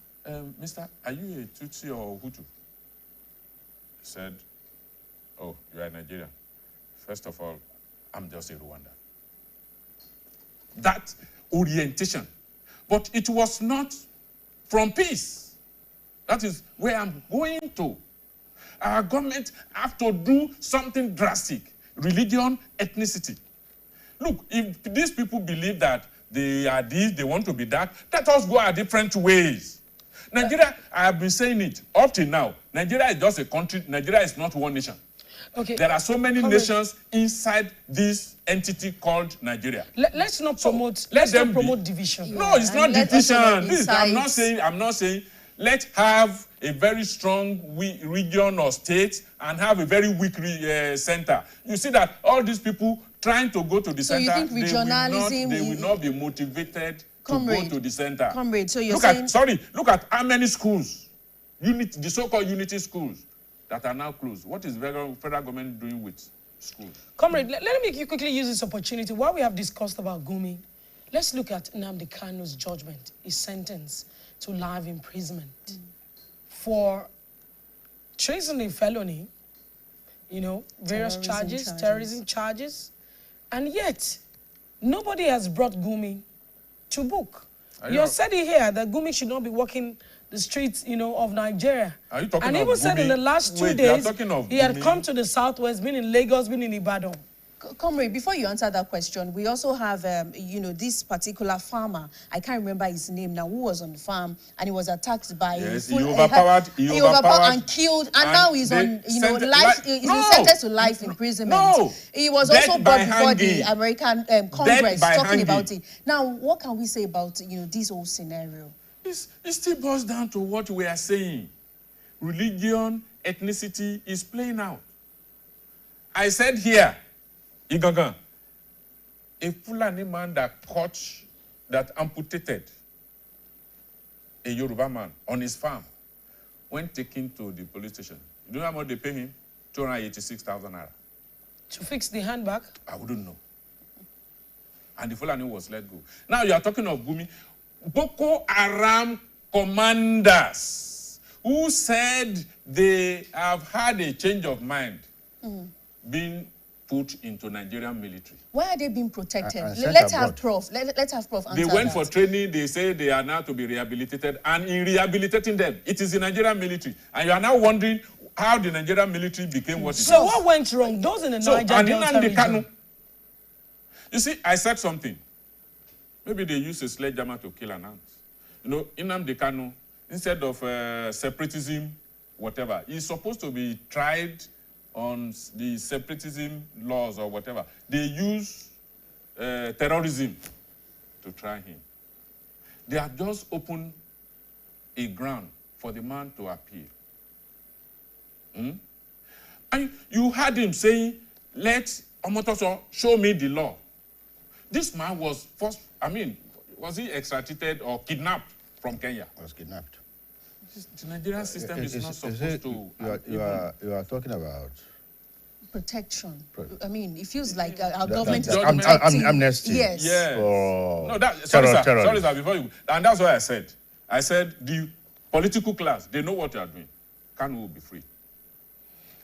mister, are you a Tutsi or Hutu? He said, oh, you are Nigerian. First of all, I'm just a Rwanda. That orientation. But it was not from peace. That is where I'm going to. Our government have to do something drastic. Religion, ethnicity. Look, if these people believe that they are this, they want to be that, let us go our different ways. Nigeria, I have been saying it up till now. Nigeria is just a country. Nigeria is not one nation. Okay. There are so many nations inside this entity called Nigeria. Let's not promote. Let's not promote division. Yeah. No, it's not division. This, I'm not saying. Let's have a very strong region or state and have a very weak center. You see that all these people trying to go to the center, you think regionalism they will not be motivated to go to the center. Comrade, so you're saying... Look at how many schools, the so-called unity schools, that are now closed. What is the federal government doing with schools? Comrade, let me quickly use this opportunity. While we have discussed about Gumi, let's look at Nnamdi Kanu's judgment, his sentence to life imprisonment for treason and felony, you know, various terrorism charges, and yet nobody has brought Gumi to book. You have said it here that Gumi should not be walking the streets, you know, of Nigeria. Are you talking and of even said in the last 2 days, he had come to the southwest, been in Lagos, been in Ibadan. Comrade, before you answer that question, we also have, you know, this particular farmer. I can't remember his name now, who was on the farm and he was attacked by... Yes, he overpowered and killed. And now he's on, you know, life. He's sentenced to life imprisonment. No. He was also brought before the American Congress talking about it. Now, what can we say about, you know, this whole scenario? It still boils down to what we are saying. Religion, ethnicity is playing out. I said here, Igagan, a Fulani man that amputated a Yoruba man on his farm, when taken to the police station, you know how much they pay him? 286,000 naira. To fix the handbag? I wouldn't know. And the Fulani was let go. Now you are talking of Gumi. Boko Haram commanders who said they have had a change of mind being put into Nigerian military. Why are they being protected? Let's have Prof. Let's have Prof. They went for training. They say they are now to be rehabilitated. And in rehabilitating them, it is the Nigerian military. And you are now wondering how the Nigerian military became what it is. So what went wrong? Those in the Niger Delta region. You see, I said something. Maybe they used a sledgehammer to kill an ant. You know, Nnamdi Kanu, instead of separatism, whatever, he's supposed to be tried on the separatism laws or whatever. They use terrorism to try him. They have just opened a ground for the man to appeal. And you heard him saying, let Omotoso show me the law. This man was first, was he extradited or kidnapped from Kenya? Was kidnapped. The Nigerian system is not supposed to... You are talking about protection. I mean, it feels like our government is amnesty. Yes. Yes. No, sorry, sir, before you, and that's what I said. I said the political class, they know what they are doing. Kanu will be free.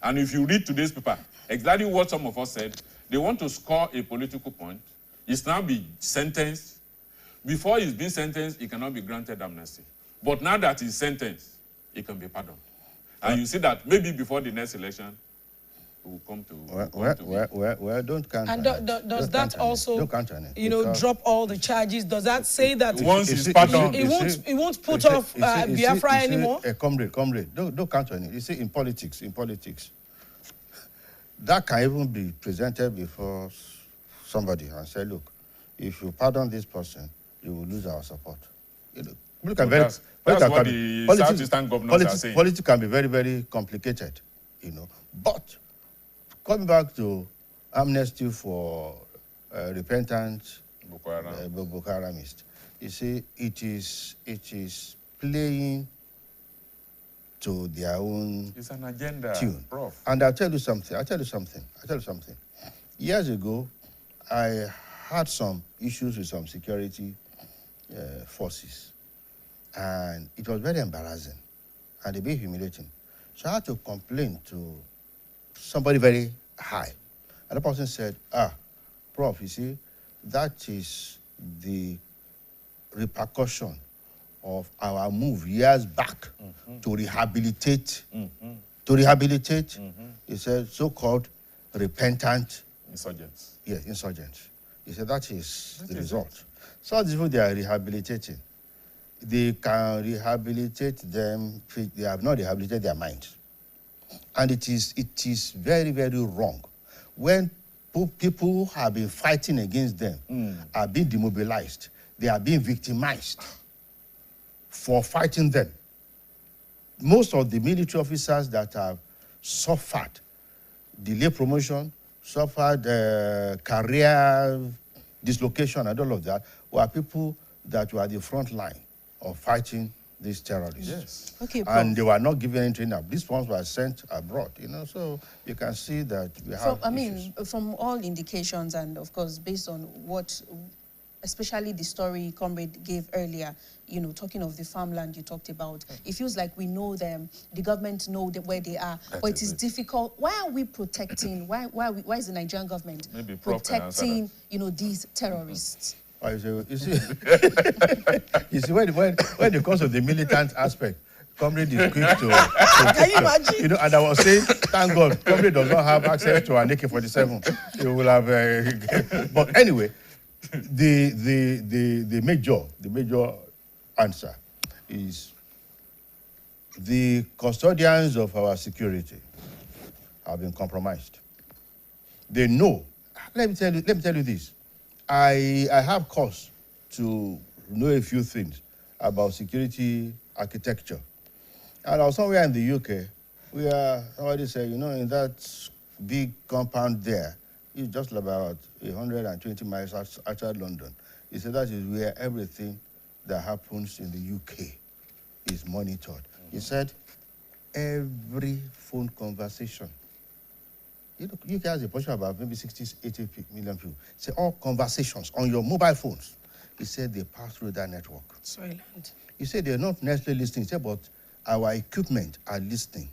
And if you read today's paper, exactly what some of us said, they want to score a political point. He's now be sentenced. Before he's been sentenced, he cannot be granted amnesty. But now that he's sentenced, he can be pardoned. And you see that maybe before the next election, it will come to... Well, don't count on it. And does that also, drop all the charges? Does that say that once he's pardoned, it won't put off Biafra anymore? Comrade, don't count on it. You see, in politics, that can even be presented before somebody and say, look, if you pardon this person, you will lose our support. That's what the Southeastern governors are saying. Politics can be very, very complicated, But coming back to amnesty for repentant Boko Haramists, you see, it is playing to their own it's an agenda, tune. Prof. And I'll tell you something. Years ago, I had some issues with some security forces. And it was very embarrassing and a bit humiliating. So I had to complain to somebody very high. And the person said, Prof, you see, that is the repercussion of our move years back to rehabilitate. He said, so-called repentant insurgents. Yes, insurgents. He said that is the result. So these people they are rehabilitating. They can rehabilitate them. They have not rehabilitated their minds, and it is very, very wrong when people who have been fighting against them are being demobilized. They are being victimized for fighting them. Most of the military officers that have suffered delayed promotion, suffered career dislocation and all of that were people that were at the front line of fighting these terrorists. Yes. Okay, and they were not given any training. These ones were sent abroad, so you can see that we have issues. From all indications and, of course, based on what, especially the story Comrade gave earlier, talking of the farmland you talked about, it feels like we know them, the government know where they are, but it is difficult. Why are we protecting, why is the Nigerian government protecting, these terrorists? You see, when it comes to the militant aspect, Comrade is quick to can you imagine? And I was saying, thank God, Comrade does not have access to an AK-47. He will have, but anyway, the major answer is the custodians of our security have been compromised. They know. Let me tell you this. I have cause to know a few things about security architecture. And I was somewhere in the UK where somebody said, in that big compound there, it's just about 120 miles outside London. He said that is where everything that happens in the UK is monitored. He said every phone conversation, UK has a population of about maybe 60, 80 million people. Say all conversations on your mobile phones, he said they pass through that network. Silent. He said they're not necessarily listening. He said, but our equipment are listening.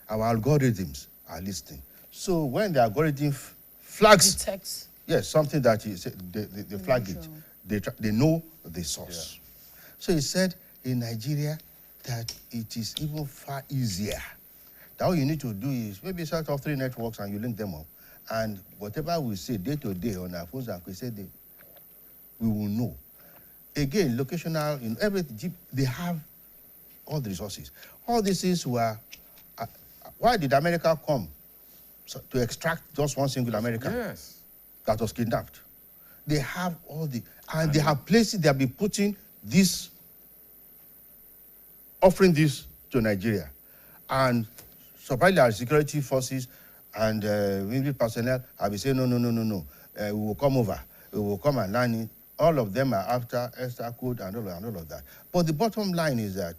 Our algorithms are listening. So when the algorithm flags detects, yes, something that they flag it, they know the source. Yeah. So he said in Nigeria that it is even far easier. That all you need to do is maybe set off 3 networks and you link them up. And whatever we say day to day on our phones and we say we will know. Again, locational, everything, they have all the resources. All these things were, why did America come? So, to extract just one single American that was kidnapped. They have all the, and they have places they have been putting this, offering this to Nigeria. And surprisingly, our security forces and military personnel have been saying, no. We will come over. We will come and land it. All of them are after extra code and all of that. But the bottom line is that,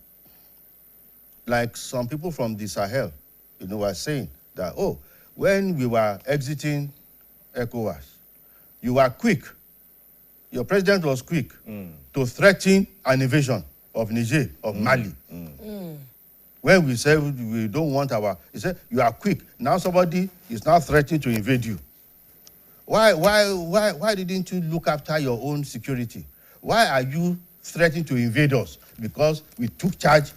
like some people from the Sahel, were saying that, when we were exiting ECOWAS, you were quick, your president was quick to threaten an invasion of Niger, of Mali. When we said we don't want he said, you are quick. Now somebody is now threatening to invade you. Why didn't you look after your own security? Why are you threatening to invade us? Because we took charge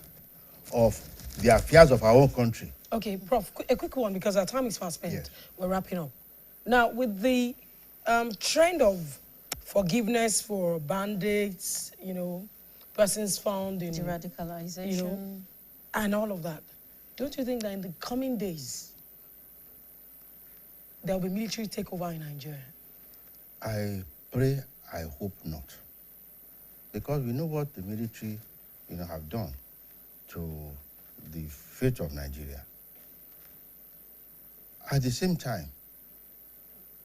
of the affairs of our own country. Okay, Prof, a quick one because our time is fast spent. Yes. We're wrapping up. Now, with the trend of forgiveness for bandits, persons found in... De-radicalization. And all of that, don't you think that in the coming days, there will be military takeover in Nigeria? I pray, I hope not. Because we know what the military, have done to the fate of Nigeria. At the same time,